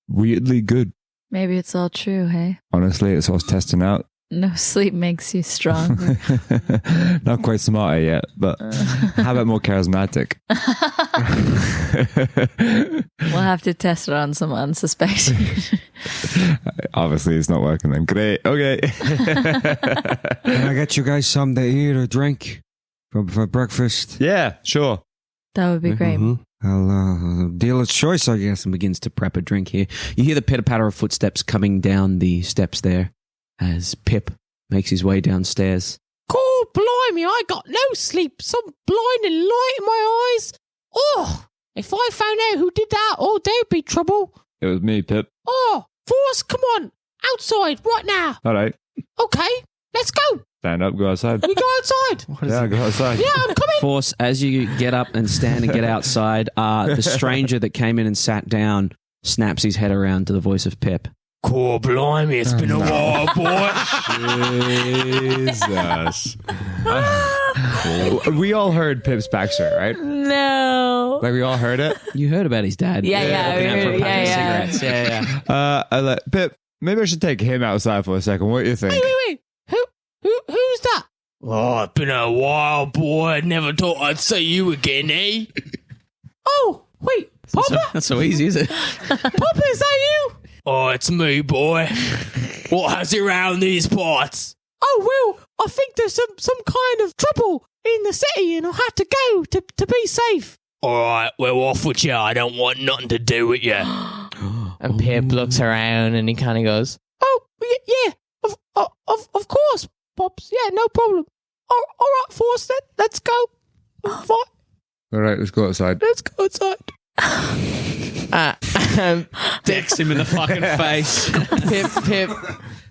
Weirdly good. Maybe it's all true, hey? Honestly, it's what I was testing out. No sleep makes you stronger. Not quite smarter yet, but how about more charismatic? We'll have to test it on some unsuspecting. Obviously, it's not working then. Great. Okay. Can I get you guys something to eat or drink for breakfast? Yeah, sure. That would be great. I'll dealer's choice, I guess. And begins to prep a drink here. You hear the pitter-patter of footsteps coming down the steps there as Pip makes his way downstairs. God blimey, I got no sleep. Some blinding light in my eyes. Oh, if I found out who did that, there'd be trouble. It was me, Pip. Oh, Force, come on. Outside, right now. All right. Okay, let's go. Stand up, go outside. We go outside. Yeah, go outside. Yeah, I'm coming. Force, as you get up and stand and get outside, the stranger that came in and sat down snaps his head around to the voice of Pip. Cool, blimey, it's been a while, boy. Jesus. We all heard Pip's backstory, right? No. Like, we all heard it? You heard about his dad. Yeah, Looking out for a pack of yeah. cigarettes. Yeah. I let Pip, maybe I should take him outside for a second. What do you think? Wait. Who's that? Oh, it's been a while, boy. Never thought I'd see you again, eh? Oh, wait. Papa? Not so easy, is it? Papa, is that you? Oh, it's me, boy. What has you around these parts? Oh, well, I think there's some kind of trouble in the city and I had to go to be safe. All right, well, off with you. I don't want nothing to do with you. And Pip looks around and he kind of goes, Oh, yeah, of course, Pops. Yeah, no problem. All right, Force, let's go. Fine, All right, let's go outside. let's go outside. Dicks him in the fucking face. Pip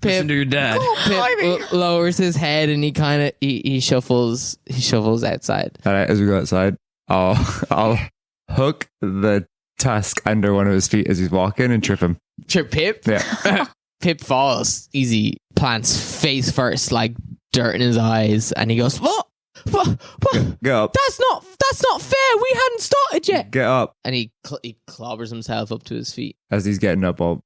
Listen to your dad. Pip lowers his head and he kind of he shuffles outside. All right, as we go outside, I'll hook the tusk under one of his feet as he's walking and trip him. Trip Pip? Yeah. Pip falls. Easy. Plants face first, like dirt in his eyes, and he goes, "What? Get up. That's not fair. We hadn't started yet. Get up. And he clobbers himself up to his feet. As he's getting up, I'll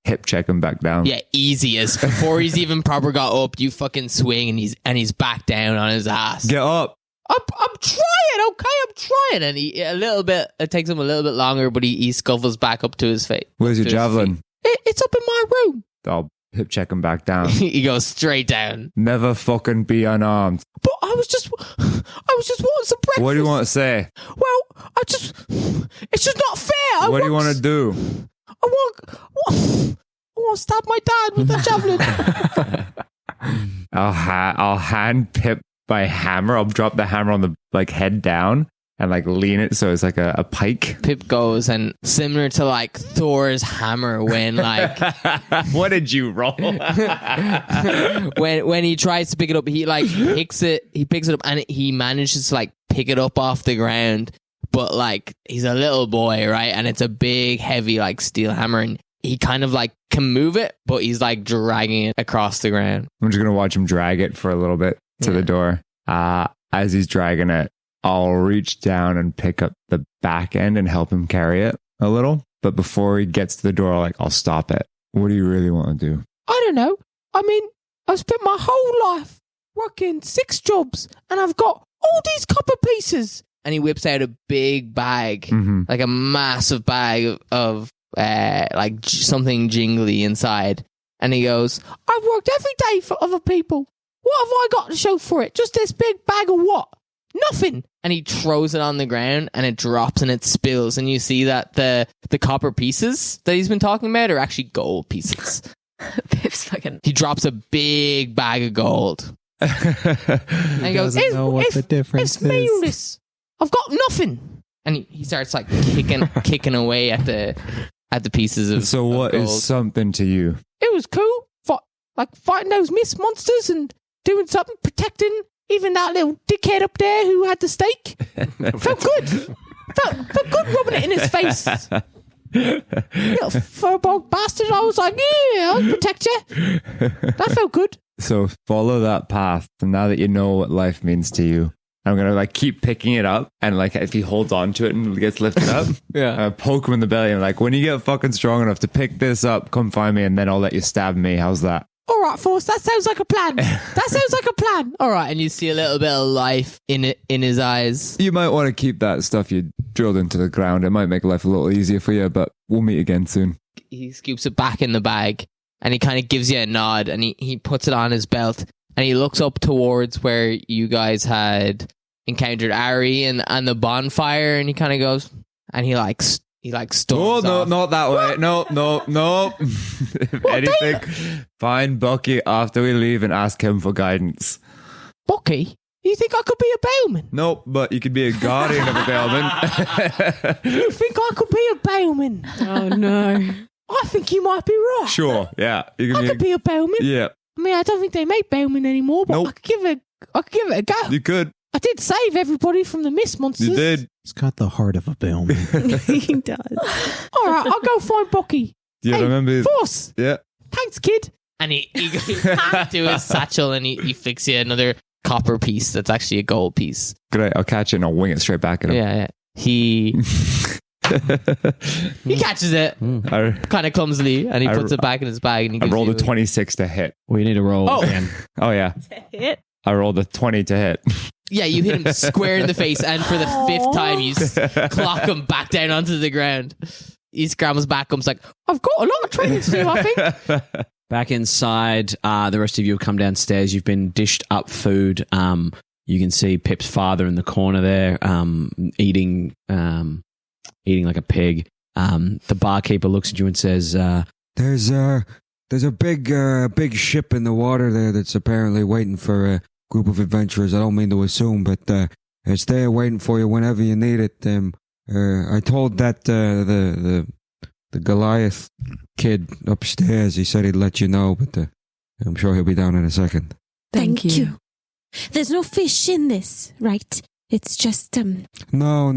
hip check him back down. Yeah, easy as before he's even proper got up, you fucking swing and he's back down on his ass. Get up. I'm trying, okay? I'm trying. And it takes him a little bit longer, but he scuffles back up to his face. Where's your javelin? It's up in my room. I'll hip check him back down. He goes straight down. Never fucking be unarmed. But I was just wanting some breakfast. What do you want to say? Well, it's just not fair. What do you want to do? I want to stab my dad with a javelin. I'll hand Pip my hammer. I'll drop the hammer on the head down and lean it so it's like a pike. Pip goes and similar to Thor's hammer when What did you roll? when he tries to pick it up, he picks it up and he manages to pick it up off the ground, but he's a little boy, right? And it's a big heavy steel hammer and he kind of can move it, but he's dragging it across the ground. I'm just gonna watch him drag it for a little bit to the door. As he's dragging it, I'll reach down and pick up the back end and help him carry it a little. But before he gets to the door, I'll stop it. What do you really want to do? I don't know. I mean, I've spent my whole life working 6 jobs and I've got all these copper pieces. And he whips out a big bag, like a massive bag of something jingly inside. And he goes, I've worked every day for other people. What have I got to show for it? Just this big bag of what? Nothing. And he throws it on the ground and it drops and it spills. And you see that the copper pieces that he's been talking about are actually gold pieces. Pip's fucking... He drops a big bag of gold. And he goes, Doesn't know what the difference it's meaningless. I've got nothing. And he starts kicking away at the pieces of So what of is gold. something to you? It was cool. Fighting those mist monsters and doing something, protecting even that little dickhead up there who had the stake. Felt good. Felt good rubbing it in his face. Little furball bastard. I was like, yeah, I'll protect you. That felt good. So follow that path. And now that you know what life means to you, I'm going to keep picking it up. And if he holds on to it and gets lifted up, poke him in the belly. And when you get fucking strong enough to pick this up, come find me and then I'll let you stab me. How's that? All right, Force, that sounds like a plan. All right, and you see a little bit of life in his eyes. You might want to keep that stuff you drilled into the ground. It might make life a little easier for you, but we'll meet again soon. He scoops it back in the bag and he kind of gives you a nod and he puts it on his belt and he looks up towards where you guys had encountered Ari and the bonfire and he kind of goes and he storms no, off. not that way. No. If anything, find Baky after we leave and ask him for guidance. Baky? You think I could be a bellman? Nope, but you could be a guardian of a bellman. You think I could be a bellman? Oh, no. I think you might be right. Sure, yeah. You I could be a bellman. Yeah. I mean, I don't think they make bellmen anymore, but Nope. I could give it a go. You could. I did save everybody from the mist monsters. You did. He's got the heart of a bellman. He does. All right, I'll go find Baky. Yeah, Hey, remember? Force. Yeah. Thanks, kid. And he goes back to his satchel and he flicks you another copper piece that's actually a gold piece. Great. I'll catch it and I'll wing it straight back at him. Yeah. He catches it kind of clumsily and he puts it back in his bag. And he I gives rolled you a 26 to hit. We need to roll Oh. again. Oh, yeah. Hit. I rolled a 20 to hit. Yeah, you hit him square in the face, and for the 5th time, you clock him back down onto the ground. He scrambles back, comes like, I've got a lot of training to do, I think. Back inside, the rest of you have come downstairs. You've been dished up food. You can see Pip's father in the corner there, eating like a pig. The barkeeper looks at you and says, There's a big ship in the water there that's apparently waiting for a group of adventurers. I don't mean to assume, but it's there waiting for you whenever you need it. I told that the Goliath kid upstairs. He said he'd let you know, but I'm sure he'll be down in a second. Thank you. There's no fish in this, right? It's just No.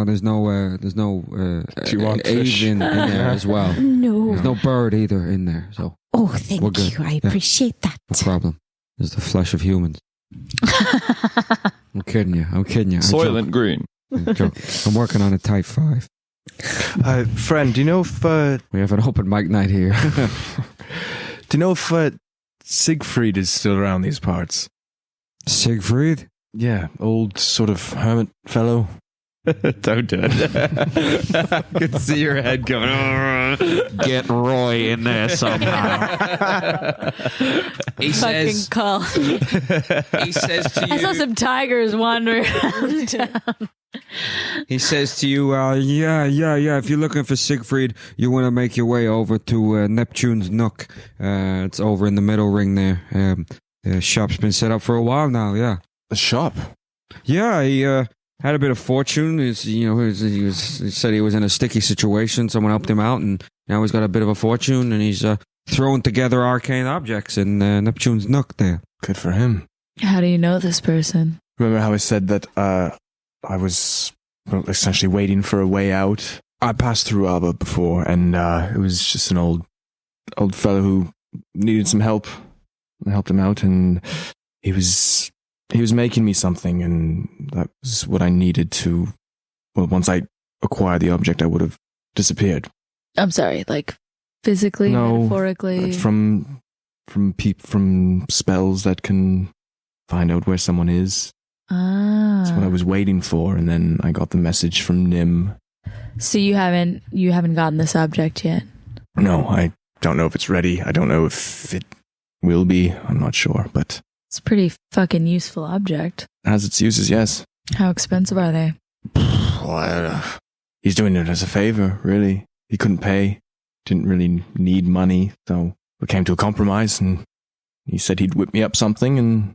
There's no Do you want fish? avian in there as well. no. There's no bird either in there, so Oh, We're thank good. you. I Yeah. appreciate that. no problem. There's the flesh of humans. I'm kidding you. I Soylent Green. joke. I'm working on a Type 5. Friend, do you know if We have an open mic night here. Siegfried is still around these parts? Siegfried? Yeah, old sort of hermit fellow. Don't do it. I could see your head going. get Roy in there somehow. He Fucking says, call. he says to I saw you, some tigers wandering around town. He says to you, Yeah. If you're looking for Siegfried, you want to make your way over to Neptune's Nook. It's over in the middle ring there. The shop's been set up for a while now, yeah. A shop? Yeah, he had a bit of fortune. He said he was in a sticky situation. Someone helped him out, and now he's got a bit of a fortune, and he's throwing together arcane objects in Neptune's Nook there. Good for him. How do you know this person? Remember how I said that I was essentially waiting for a way out? I passed through Alba before, and it was just an old fellow who needed some help. I helped him out, and he was making me something, and that was what I needed to. Well, once I acquired the object, I would have disappeared. I'm sorry, like physically, No, metaphorically. From spells that can find out where someone is. That's what I was waiting for, and then I got the message from Nim. So you haven't gotten this object yet? No, I don't know if it's ready. I don't know if it will be. I'm not sure, but It's a pretty fucking useful object. it has its uses, yes. How expensive are they? He's doing it as a favor, really. He couldn't pay, didn't really need money, so we came to a compromise, and he said he'd whip me up something, and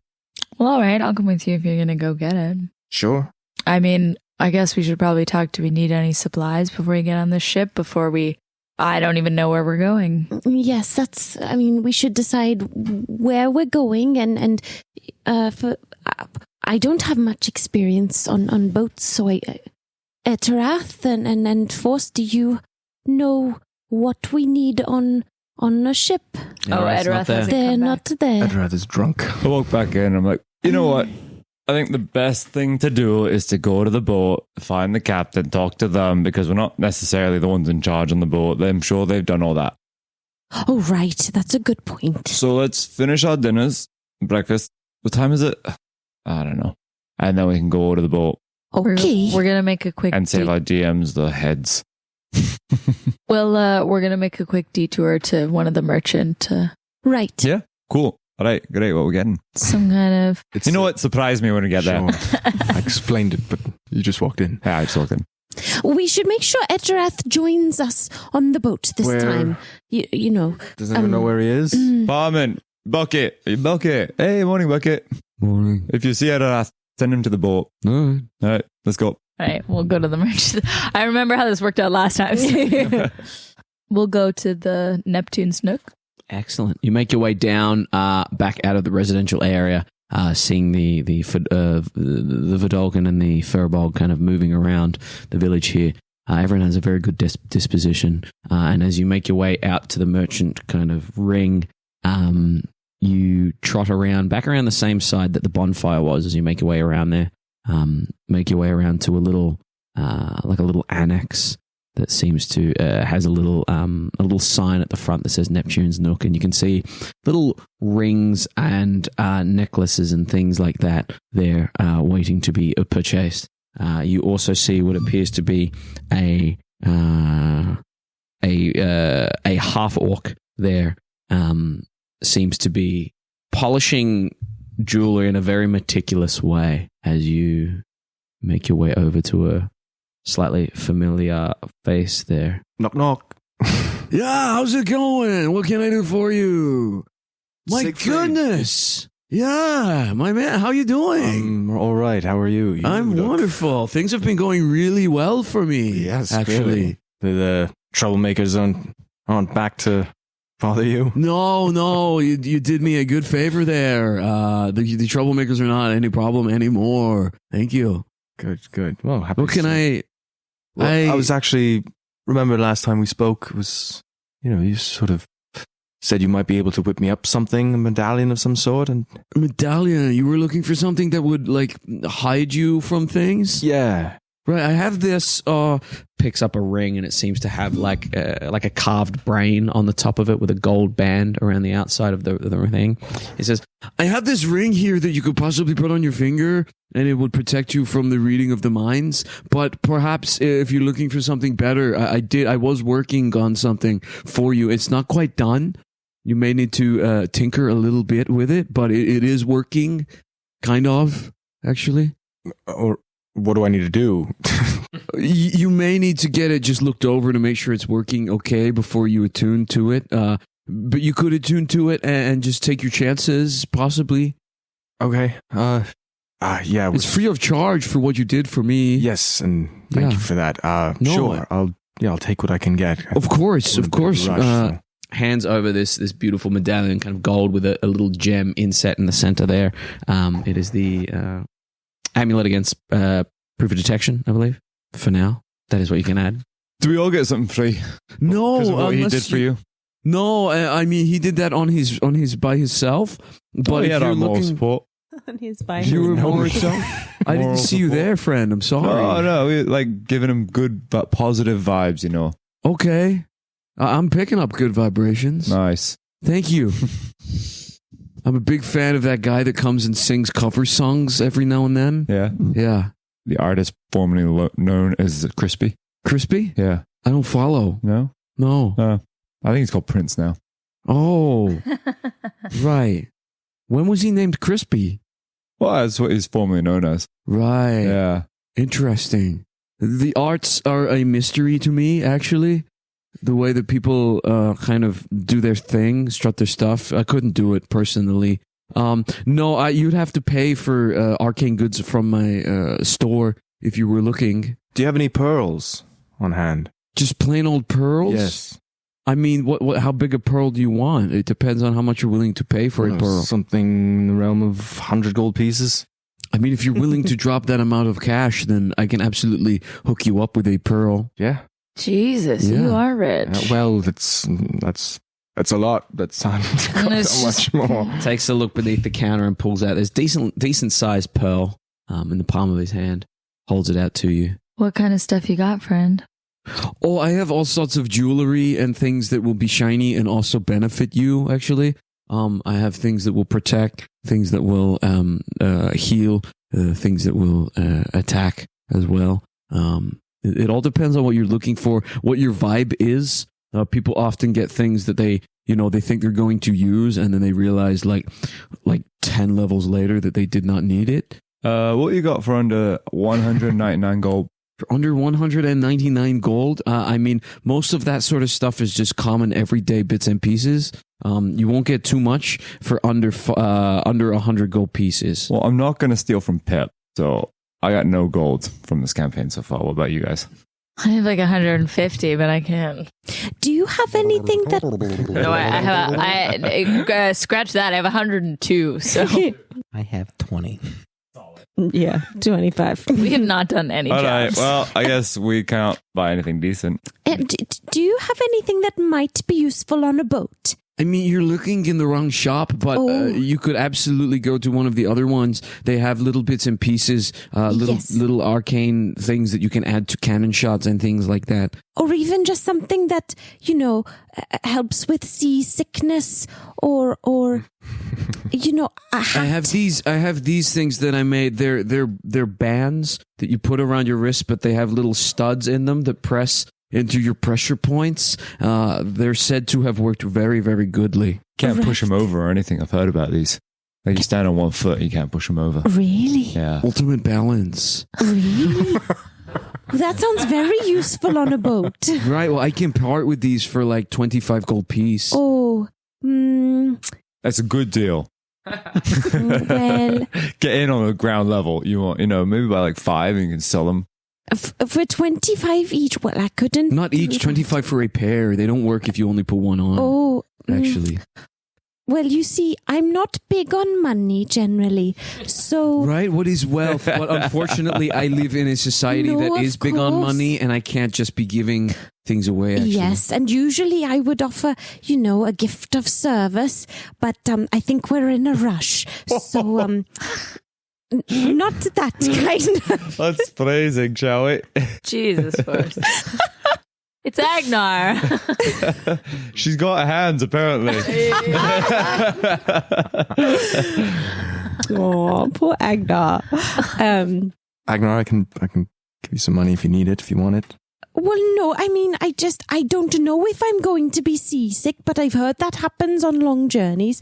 Well, all right, I'll come with you if you're gonna go get it. sure. I mean, I guess we should probably talk. Do we need any supplies before we get on this ship? I don't even know where we're going. Yes, we should decide where we're going and I don't have much experience on boats, so Etterath and Force, do you know what we need on a ship? Etterath hasn't They're come not back. there. Etterath is drunk. I walk back in. I'm like, you know what? I think the best thing to do is to go to the boat, find the captain, talk to them, because we're not necessarily the ones in charge on the boat. I'm sure they've done all that. Oh, right. That's a good point. So let's finish our dinners, breakfast. What time is it? I don't know. And then we can go to the boat Okay. We're gonna make a quick and save our DMs the heads. Well, we're gonna make a quick detour to one of the merchant. Right. Yeah, cool. All right, great. What we're getting? Some kind of. You know what? Surprise me when we get there. I explained it, but you just walked in. Yeah, I just walked in. We should make sure Etterath joins us on the boat this Where? time. You know. Does anyone know where he is? Barman, Bucket. Hey, morning, Bucket. Morning. If you see Etterath, send him to the boat. All right. All right, let's go. All right, we'll go to the merchant. I remember how this worked out last time. We'll go to the Neptune's Nook. excellent. You make your way down back out of the residential area. seeing the Vidalgan and the Furbolg kind of moving around the village here. Everyone has a very good disposition. And as you make your way out to the merchant kind of ring, you trot back around the same side that the bonfire was as you make your way around there. Make your way around to a little annex that seems to has a little sign at the front that says Neptune's Nook, and you can see little rings and necklaces and things like that there waiting to be purchased. You also see what appears to be a half orc there. Seems to be polishing jewelry in a very meticulous way as you make your way over to a slightly familiar face there. Knock, knock. Yeah, how's it going? What can I do for you? My goodness. Yeah, my man, how you doing? All right. How are you? I'm wonderful. Things have been going really well for me. Yes, actually. Really. The troublemakers aren't back to bother you? No, you did me a good favor there. The troublemakers are not any problem anymore. Thank you. Good. Well, happy. What can I was actually, remember last time we spoke was, you sort of said you might be able to whip me up something, a medallion of some sort. And a medallion? You were looking for something that would, hide you from things? Yeah. Right, I have this, picks up a ring and it seems to have like a carved brain on the top of it with a gold band around the outside of the thing. It says, I have this ring here that you could possibly put on your finger and it would protect you from the reading of the minds. But perhaps if you're looking for something better, I was working on something for you. It's not quite done. You may need to tinker a little bit with it, but it is working, kind of, actually. Or what do I need to do? You may need to get it just looked over to make sure it's working okay before you attune to it. But you could attune to it and just take your chances, possibly. Okay. Yeah. It's free of charge for what you did for me. Yes, and thank you for that. Sure. I'll take what I can get. Of course. Hands over this beautiful medallion, kind of gold with a little gem inset in the center there. It is the amulet against proof of detection, I believe. For now, that is what you can add. Do we all get something free? No, because of what he did for you. No, I mean he did that on his by himself. But he if had you're our moral looking, support. you were more yourself. I didn't see you there, friend. I'm sorry. No, we like giving him good but positive vibes. Okay, I'm picking up good vibrations. Nice. Thank you. I'm a big fan of that guy that comes and sings cover songs every now and then. Yeah. The artist formerly known as Crispy. Crispy? Yeah. I don't follow. No? No. I think he's called Prince now. Oh. Right. When was he named Crispy? Well, that's what he's formerly known as. Right. Yeah. Interesting. The arts are a mystery to me, actually. The way that people kind of do their thing, strut their stuff. I couldn't do it personally. No, you'd have to pay for arcane goods from my store if you were looking. Do you have any pearls on hand? Just plain old pearls? Yes. I mean, what? How big a pearl do you want? It depends on how much you're willing to pay for a pearl. Something in the realm of 100 gold pieces. I mean, if you're willing to drop that amount of cash, then I can absolutely hook you up with a pearl. Yeah. Jesus, you are rich. Well, that's a lot. That's not much more. Takes a look beneath the counter and pulls out this decent sized pearl in the palm of his hand. Holds it out to you. What kind of stuff you got, friend? Oh, I have all sorts of jewelry and things that will be shiny and also benefit you, actually. I have things that will protect, things that will heal, things that will attack as well. It all depends on what you're looking for, what your vibe is. People often get things that they think they're going to use, and then they realize like 10 levels later that they did not need it. What you got for under 199 gold? For under 199 gold? I mean, most of that sort of stuff is just common everyday bits and pieces. You won't get too much for under 100 gold pieces. Well, I'm not going to steal from Pip, so I got no gold from this campaign so far. What about you guys? I have like 150, but I can't. Do you have anything that... No, I have. I scratch that. I have 102. So I have 20. Yeah, 25. We have not done any All right. jobs. Well, I guess we can't buy anything decent. Do you have anything that might be useful on a boat? I mean, you're looking in the wrong shop, but you could absolutely go to one of the other ones. They have little bits and pieces, little arcane things that you can add to cannon shots and things like that. Or even just something that, helps with seasickness or a hat. I have these things that I made. They're bands that you put around your wrist, but they have little studs in them that press into your pressure points. They're said to have worked very, very goodly. Can't push them over or anything. I've heard about these. Like you stand on one foot, you can't push them over. Really? Yeah. Ultimate balance. Really? That sounds very useful on a boat. Right. Well, I can part with these for like 25 gold piece. Oh, That's a good deal. well, Get in on the ground level. You want, maybe by like 5 and you can sell them. for 25 each. Well, I couldn't. Not each, 25 for a pair. They don't work if you only put one on. Oh, actually. Well, you see, I'm not big on money generally, so... Right? What is wealth? But unfortunately, I live in a society No, that of is big on course. money, and I can't just be giving things away, actually. Yes, and usually I would offer, a gift of service, but I think we're in a rush, so not that kind of... Let's phrasing, shall we? Jesus first. It's Agenar. She's got hands, apparently. Oh, poor Agenar. Agenar, I can give you some money if you need it, if you want it. Well, no, I mean, I don't know if I'm going to be seasick, but I've heard that happens on long journeys.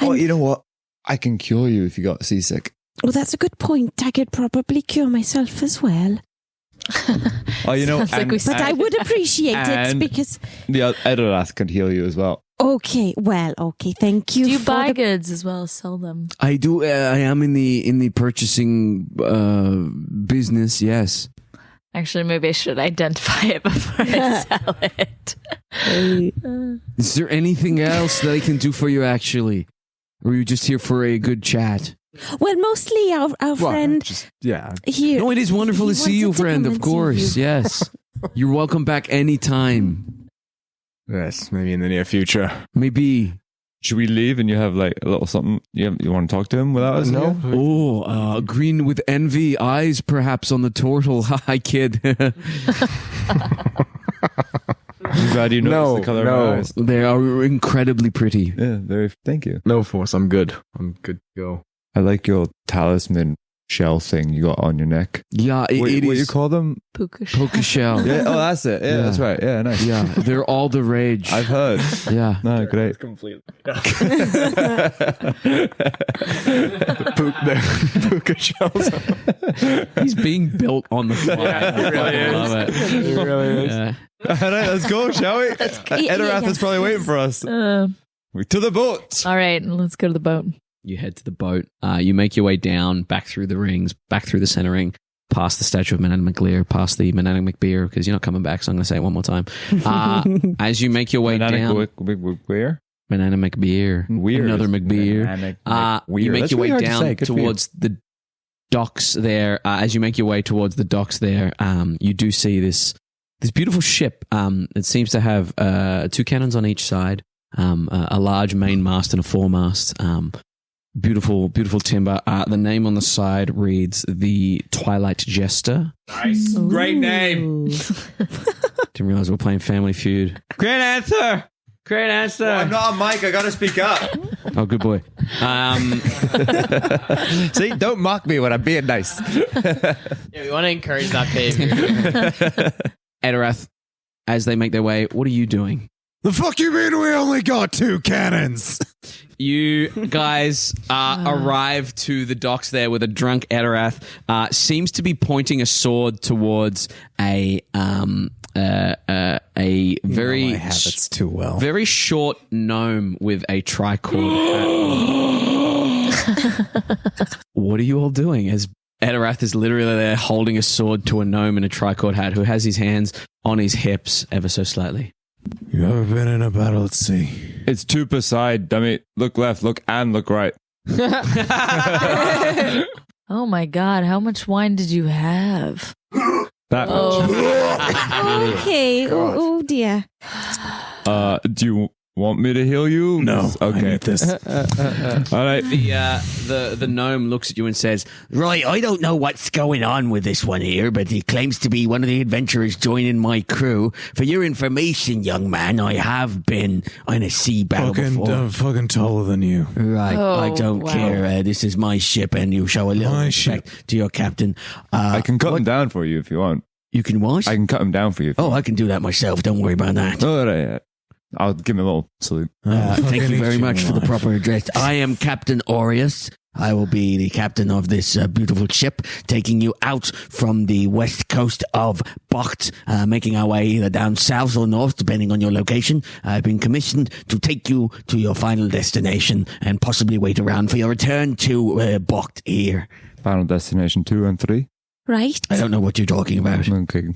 Well, you know what? I can cure you if you got seasick. Well, that's a good point. I could probably cure myself as well. Oh, Sounds like we But I would appreciate it and- because... The Etterath can heal you as well. Okay, thank you. Do you for buy the- goods as well as sell them? I do. I am in the purchasing business, yes. Actually, maybe I should identify it before I sell it. Is there anything else that I can do for you, actually? Or are you just here for a good chat? Well, mostly our friend Yeah. here. No, it is wonderful He to see you, wanted to friend, come of and see course. you. Yes. You're welcome back anytime. Yes, maybe in the near future. Maybe. Should we leave and you have like a little something? You want to talk to him without us? No. here? Oh, green with envy, eyes perhaps on the turtle. Hi, kid. I'm glad you noticed the color of my eyes. They are incredibly pretty. Yeah, thank you. No force. I'm good. I'm good to go. I like your talisman shell thing you got on your neck. Yeah, it What is you call them? Puka poker shell. Yeah. Oh, that's it. Yeah, Yeah. that's right. Yeah, nice. Yeah, they're all the rage. I've heard. Yeah. No, great. Completely. the puka shells. He's being built on the fly. I fucking love it. It really is. Yeah. All right, let's go, shall we? Etterath is yes, probably waiting for us. To the boat. All right, let's go to the boat. You head to the boat. You make your way down, back through the rings, back through the center ring, past the statue of Menanna McLear, past the Menanna McBeer, because you're not coming back, so I'm going to say it one more time. As you make your way down... Where? Menanna McBeer. Weird. Another McBeer. You make your way down towards the docks there. As you make your way towards the docks there, you do see this beautiful ship. It seems to have 2 cannons on each side, a large main mast and a foremast. Beautiful, beautiful timber. The name on the side reads the Twilight Jester. Nice. Great name. Didn't realize we were playing Family Feud. Great answer. Great answer. Well, I'm not a mic. I got to speak up. Oh, good boy. See, don't mock me when I'm being nice. Yeah, we want to encourage that behavior. Etterath, as they make their way, what are you doing? The fuck you mean we only got 2 cannons? You guys arrive to the docks there with a drunk Etterath. Seems to be pointing a sword towards a very my habits too well. very short gnome with a tricord hat. What are you all doing? As Etterath is literally there holding a sword to a gnome in a tricord hat who has his hands on his hips ever so slightly. You ever been in a battle at sea? It's 2 per side, dummy. Look left, look right. Oh my God, how much wine did you have? That much. Okay. Oh dear. Do you want me to heal you? No. Okay. I need this. All right. The gnome looks at you and says, "Right, I don't know what's going on with this one here, but he claims to be one of the adventurers joining my crew. For your information, young man, I have been in a sea battle before." Fucking taller than you. Right, I Oh, don't wow. care. This is my ship, and you show a little My respect to your captain. I can cut him down for you if you want. You can what? I can cut him down for you. Oh, I can do that myself. Don't worry about that. All right. I'll give him a little salute. Thank you very much for the proper address. I am Captain Aureus. I will be the captain of this beautiful ship, taking you out from the west coast of Bocht, making our way either down south or north, depending on your location. I've been commissioned to take you to your final destination and possibly wait around for your return to Bocht here. Final destination 2 and 3. Right. I don't know what you're talking about. Okay.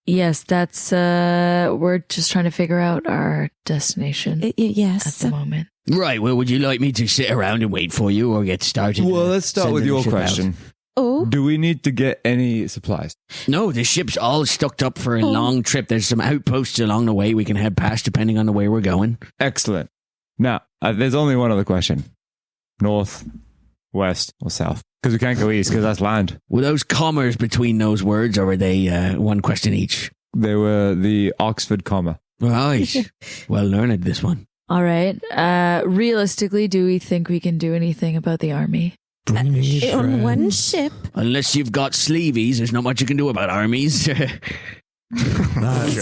Yes, that's, we're just trying to figure out our destination at Yes. the moment. Right, well, would you like me to sit around and wait for you or get started? Well, let's start with sending the your ship out? question. Oh. Do we need to get any supplies? No, the ship's all stocked up for a long trip. There's some outposts along the way we can head past depending on the way we're going. Excellent. Now, there's only one other question. North, west, or south? Because we can't go east, because that's land. Were those commas between those words, or were they one question each? They were the Oxford comma. Right. Well learned, this one. All right. Realistically, do we think we can do anything about the army? Bring me On one ship. Unless you've got sleeveys, there's not much you can do about armies.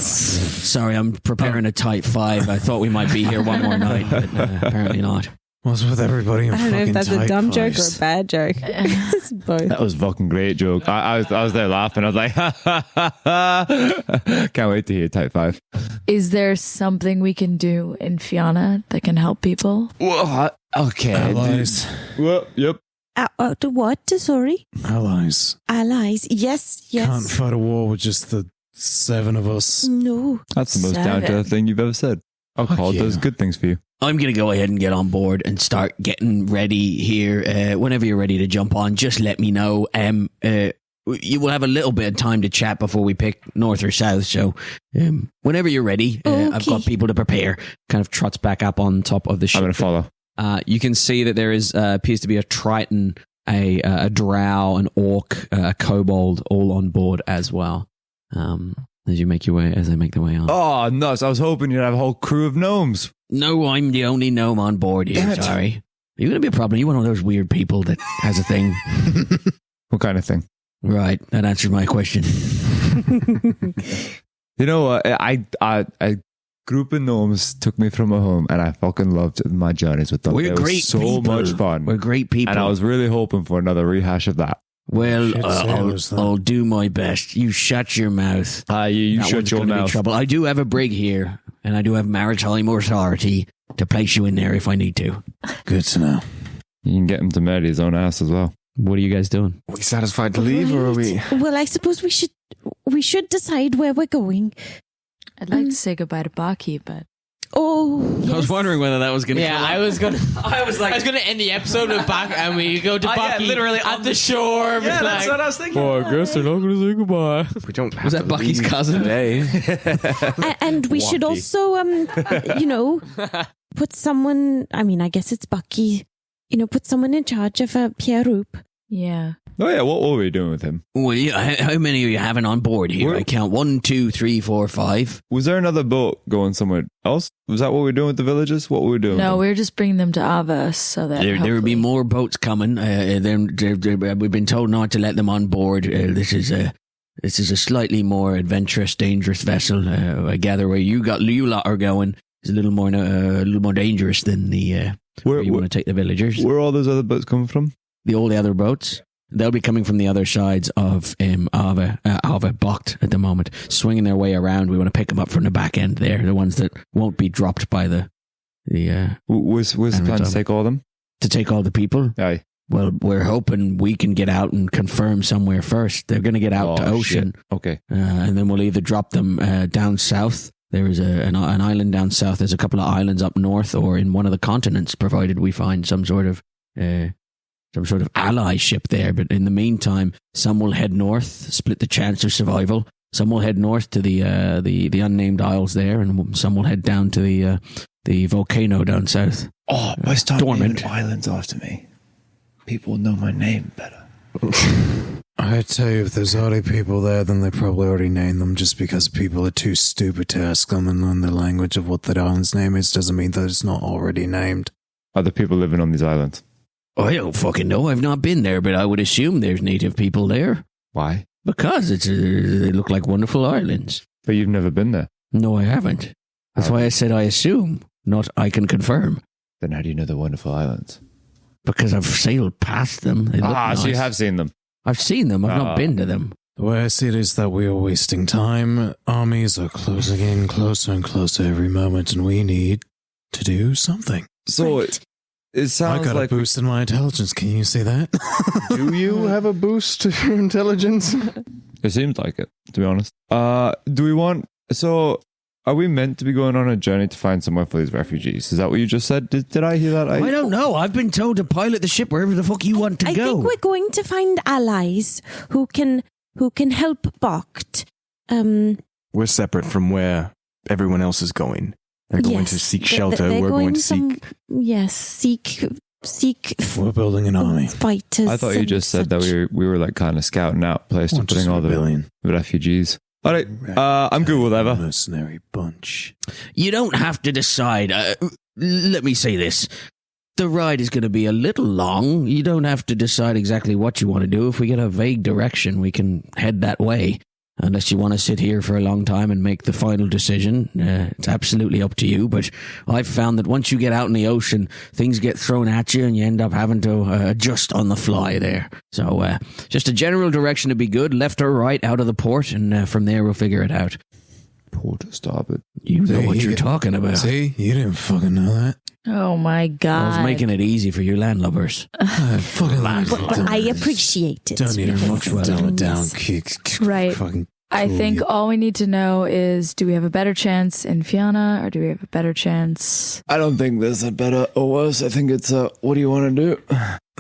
Sorry, I'm preparing a type 5. I thought we might be here one more night, but apparently not. What's with everybody in I don't know if fucking that's a tight dumb joke or a fives? bad joke. It's both. That was a fucking great joke. I was there laughing. I was like, ha, ha, ha, ha. Can't wait to hear type 5. Is there something we can do in Fianna that can help people? Okay. Allies. Well, yep. To what? Sorry? Allies. Allies. Yes. Can't fight a war with just the 7 of us. No. That's the most down-to-earth thing you've ever said. Alcohol yeah. does good things for you. I'm going to go ahead and get on board and start getting ready here. Whenever you're ready to jump on, just let me know. You will have a little bit of time to chat before we pick north or south. So whenever you're ready, I've got people to prepare. Kind of trots back up on top of the ship. I'm going to follow. You can see that there is appears to be a Triton, a drow, an orc, a kobold, all on board as well. As you make your way, as they make their way on. Oh, nuts. I was hoping you'd have a whole crew of gnomes. No, I'm the only gnome on board here. Sorry. Are you going to be a problem? You one of those weird people that has a thing? What kind of thing? Right. That answers my question. You know what? I group of gnomes took me from my home, and I fucking loved my journeys with them. We're It was great so people. much fun. We're great people. And I was really hoping for another rehash of that. Well, Shit, sailors, then. I'll do my best. You shut your mouth. You That shut one's your gonna be mouth. trouble. I do have a brig here, and I do have maritime authority to place you in there if I need to. Good to know. You can get him to murder his own ass as well. What are you guys doing? Are we satisfied to leave, or are we? Well, I suppose we should decide where we're going. I'd like to say goodbye to Baky, but Oh, yes. I was wondering whether that was going to. Yeah, I was gonna end the episode with Baky, and we go to Baky literally at the shore. Yeah, that's what I was thinking. Oh, I guess they're not going to say goodbye. We don't have Was to that Bucky's leave cousin? today. And we should also, put someone. I mean, I guess it's Baky. Put someone in charge of Pierre Roop. yeah. Oh, yeah. What were we doing with him? Well, how many are you having on board here? We're- I count 1, 2, 3, 4, 5. Was there another boat going somewhere else? Was that what we were doing with the villagers? What were we doing? No, with we were just bringing them to Ava so that There will be hopefully- more boats coming. We've been told not to let them on board. This is a slightly more adventurous, dangerous vessel. I gather where you lot are going is a little more dangerous than the where you want to take the villagers. Where are all those other boats coming from? All the other boats. They'll be coming from the other sides of Bocht at the moment, swinging their way around. We want to pick them up from the back end there, the ones that won't be dropped by the Was the plan to take all of them? to take all the people. Aye. Well, we're hoping we can get out and confirm somewhere first. They're going to get out to Oh, ocean, shit. Okay. and then we'll either drop them down south. There is an island down south. There's a couple of islands up north, or in one of the continents, provided we find some sort of some sort of ally ship there. But in the meantime, some will head north, split the chance of survival. Some will head north to the unnamed isles there, and some will head down to the volcano down south. Oh, by start dormant naming islands after me, people will know my name better. I tell you, if there's already people there, then they probably already named them just because people are too stupid to ask them and learn the language of what that island's name is doesn't mean that it's not already named. Are there people living on these islands? I don't fucking know. I've not been there, but I would assume there's native people there. Why? Because they look like wonderful islands. But you've never been there. No, I haven't. That's why I said I assume, not I can confirm. Then how do you know they're wonderful islands? Because I've sailed past them. They look nice. So you have seen them. I've seen them. I've not been to them. The way I see it is that we are wasting time. Armies are closing in closer and closer every moment, and we need to do something. So it sounds I got like a boost in my intelligence. Can you see that? Do you have a boost to your intelligence? It seems like it, to be honest. Do we want... So, are we meant to be going on a journey to find somewhere for these refugees? Is that what you just said? Did I hear that? I don't know. I've been told to pilot the ship wherever the fuck you want to I go. think we're going to find allies who can help Bocht. We're separate from where everyone else is going. They're going to seek shelter. We're going to seek... Yes, seek. We're building an army. Fighters. I thought you just said that we were like kind of scouting out a place to putting all the refugees. All right, I'm good with whatever. Mercenary bunch. You don't have to decide. Let me say this. The ride is going to be a little long. You don't have to decide exactly what you want to do. If we get a vague direction, we can head that way. Unless you want to sit here for a long time and make the final decision, it's absolutely up to you. But I've found that once you get out in the ocean, things get thrown at you and you end up having to adjust on the fly there. So just a general direction to be good, left or right, out of the port, and from there we'll figure it out. Port or starboard. You know what you're talking about. See? You didn't fucking know that. Oh my god. I was making it easy for you landlubbers. But I appreciate it. Don't need to because- fucking dumb it down. Right. Fucking I cool think you. all we need to know is, do we have a better chance in Fianna, or do we have a better chance? I don't think there's a better or worse. I think it's what do you want to do?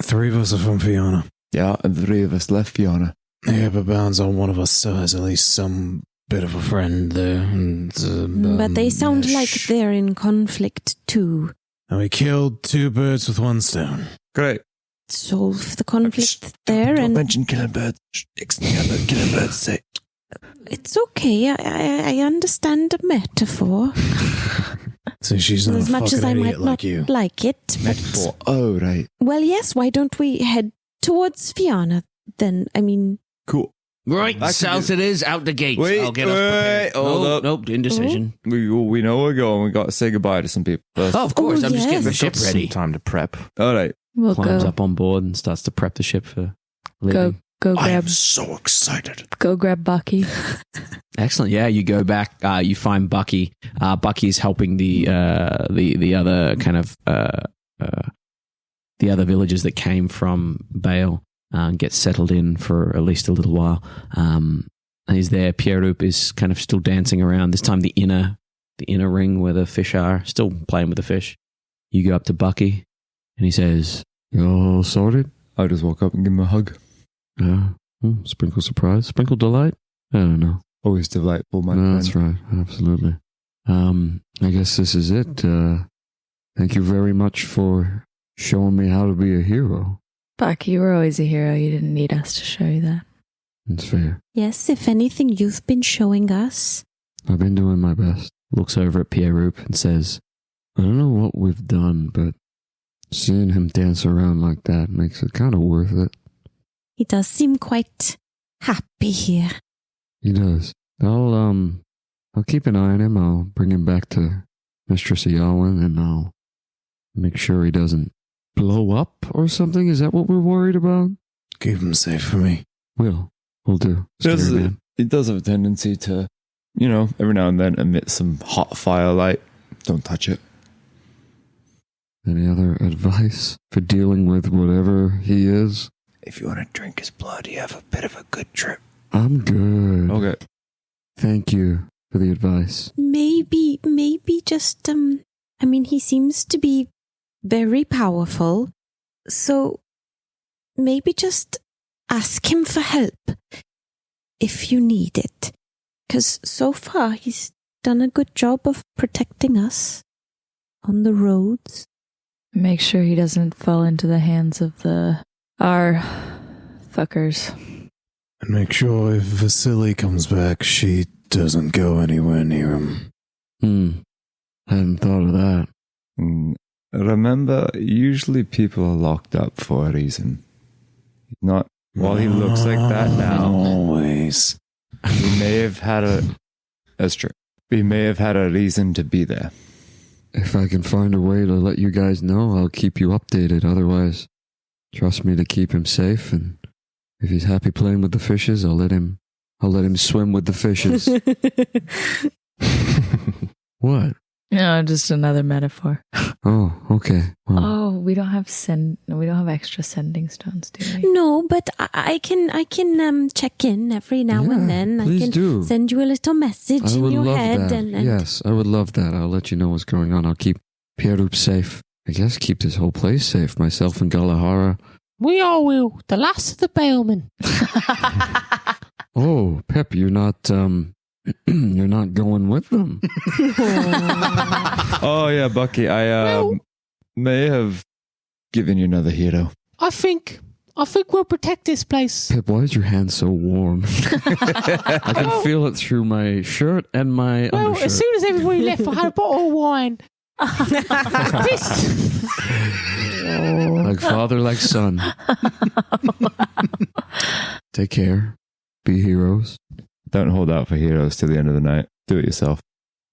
3 of us are from Fianna. Yeah, and 3 of us left Fianna. Yeah, but bounds on one of us still has at least some bit of a friend there. And, But they sound like shh. they're in conflict too. And we killed 2 birds with 1 stone. Great. Solve the conflict there, Don't and mention killing birds. Killing birds. Say. it's okay. I understand the metaphor. So she's not As a much fucking as I idiot might like not you. like it. Metaphor. Oh, right. Well, yes, why don't we head towards Fianna then? I mean, Cool. Right, I can south do- it is, out the gates. Wait, I'll get us prepared. hold Nope, up. Nope, indecision. We know we're going. We got to say goodbye to some people first. Oh, of course, Oh, I'm just getting the yes. ship Some ready. time to prep. All right. We'll Climbs go up on board and starts to prep the ship for go leaving. go I am grab so excited. go grab Baky. Excellent. Yeah, you go back. You find Baky. Bucky's helping the other kind of the other villagers that came from Bale get settled in for at least a little while. He's there. Pierre-Loup is kind of still dancing around. This time the inner ring where the fish are, still playing with the fish. You go up to Bucky and he says, "You all sorted?" I just walk up and give him a hug. Sprinkle surprise, sprinkle delight. I don't know. Always delightful, my No, friend. that's right. Absolutely. I guess this is it. Thank you very much for showing me how to be a hero. Baky, you were always a hero. You didn't need us to show you that. It's fair. yes, if anything, you've been showing us. I've been doing my best. Looks over at Pierre-Loup and says, I don't know what we've done, but seeing him dance around like that makes it kind of worth it. He does seem quite happy here. He does. I'll keep an eye on him. I'll bring him back to Mistress Yawin and I'll make sure he doesn't blow up or something. Is that what we're worried about? Keep him safe for me. We'll do. Scary man. It does have a tendency to, every now and then emit some hot firelight. Don't touch it. Any other advice for dealing with whatever he is? If you want to drink his blood, you have a bit of a good trip. I'm good. Okay. Thank you for the advice. Maybe just, he seems to be very powerful. So maybe just ask him for help if you need it. Because so far he's done a good job of protecting us on the roads. Make sure he doesn't fall into the hands of our fuckers. And make sure if Vasily comes back, she doesn't go anywhere near him. Hadn't thought of that. Remember, usually people are locked up for a reason. Not while he looks like that now. Always. He may have had that's true. He may have had a reason to be there. If I can find a way to let you guys know, I'll keep you updated. Otherwise, trust me to keep him safe. And if he's happy playing with the fishes, I'll let him swim with the fishes. What? No, just another metaphor. Oh, okay. Well, Oh, we don't have extra sending stones, do we? No, but I can check in every now and then. please I can do. send you a little message I in would your love head. that. And Yes, I would love that. I'll let you know what's going on. I'll keep Pierup safe. I guess keep this whole place safe. Myself and Galahara. We all will. The last of the bailmen. Oh, Pep, you're not going with them. Oh yeah, Bucky, I may have given you another hero. I think we'll protect this place. Pep, why is your hand so warm? I can feel it through my shirt and my Well, undershirt. as soon as everybody left, I had a bottle of wine. This. Like father, like son. Take care. Be heroes. Don't hold out for heroes till the end of the night. Do it yourself.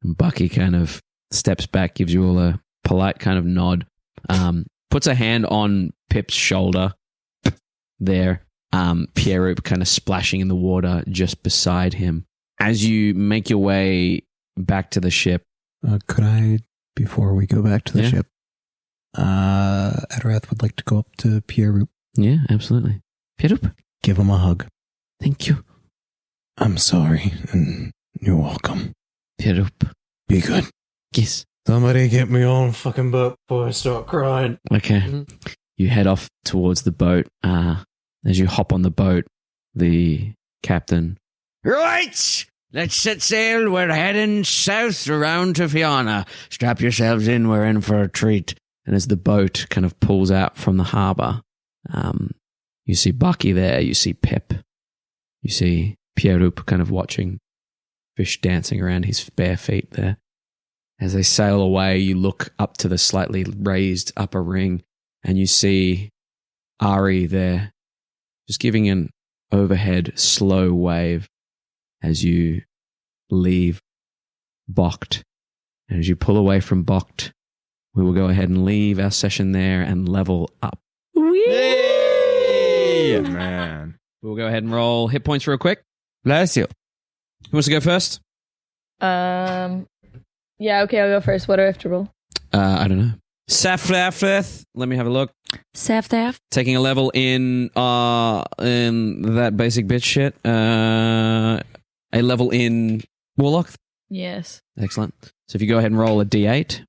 And Bucky kind of steps back, gives you all a polite kind of nod, puts a hand on Pip's shoulder there, Pierup kind of splashing in the water just beside him. As you make your way back to the ship. Could I, before we go back to the Yeah. ship, Etterath would like to go up to Pierup. Yeah, absolutely. Pierup, Give him a hug. thank you. I'm sorry, and you're welcome. Pierup. Be good. Yes. Somebody get me on fucking boat before I start crying. Okay. You head off towards the boat. As you hop on the boat, the captain. Right! Let's set sail. We're heading south around to Fianna. Strap yourselves in. We're in for a treat. And as the boat kind of pulls out from the harbour, you see Baky there. You see Pip. You see Pierup kind of watching fish dancing around his bare feet there. As they sail away, you look up to the slightly raised upper ring and you see Ari there, just giving an overhead slow wave as you leave Bocht. And as you pull away from Bocht, we will go ahead and leave our session there and level up. Hey, man. We'll go ahead and roll hit points real quick. Bless you. Who wants to go first? Yeah, okay, I'll go first. What do I have to roll? I don't know. Safirith. Let me have a look. Safirith. Taking a level in that basic bitch shit. A level in Warlock. Yes. Excellent. So if you go ahead and roll a d8.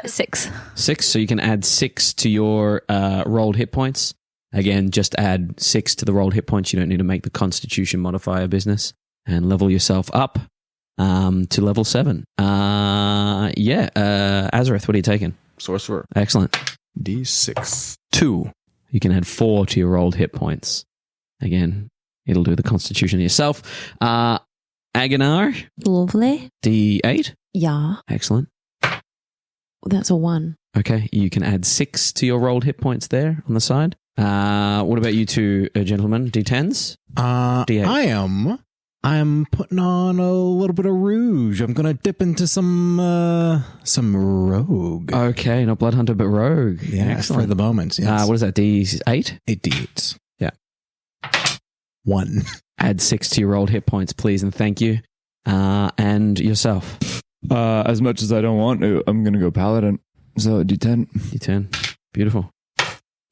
6. 6, so you can add 6 to your rolled hit points. Again, just add 6 to the rolled hit points. You don't need to make the Constitution modifier business. And level yourself up to level 7. Azorith, what are you taking? Sorcerer. Excellent. D6. 2. You can add 4 to your rolled hit points. Again, it'll do the Constitution yourself. Agenar, Lovely. D8. Yeah. Excellent. That's a 1. Okay, you can add 6 to your rolled hit points there on the side. What about you two gentlemen? D10s? D8. I'm putting on a little bit of rouge. I'm gonna dip into some rogue. Okay, not Blood Hunter, but Rogue. Yeah, excellent. for the moment. Yes. What is that, D8? 8 d8s. Yeah. 1. Add 6 to your rolled hit points, please, and thank you. And yourself. As much as I don't want to, I'm going to go Paladin. So D10. D10. Beautiful.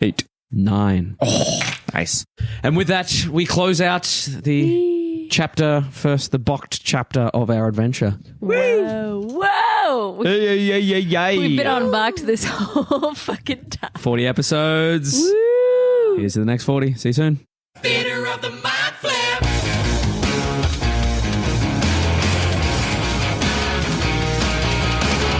8. 9. Oh, nice. And with that, we close out the chapter, first the Bocht chapter of our adventure. Whoa. Whoa. know. We've been on Bocht this whole fucking time. 40 episodes. Woo! Here's to the next 40. See you soon. Theater of the Mind Flip.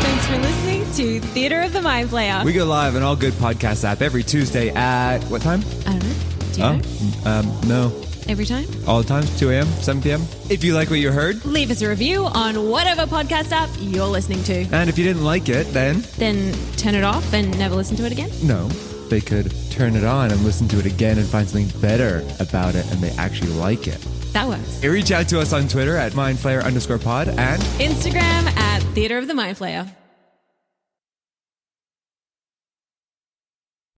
Thanks for listening to Theater of the Mind Flayer. We go live on all good podcast app every Tuesday at what time? I don't know. Do you know? No. Every time? All the times, 2 a.m., 7 p.m. If you like what you heard, Leave us a review on whatever podcast app you're listening to. and if you didn't like it, then Then turn it off and never listen to it again. no, they could turn it on and listen to it again and find something better about it, and they actually like it. That works. Reach out to us on Twitter at mindflayer_pod and Instagram at Theater of the Mind Flayer.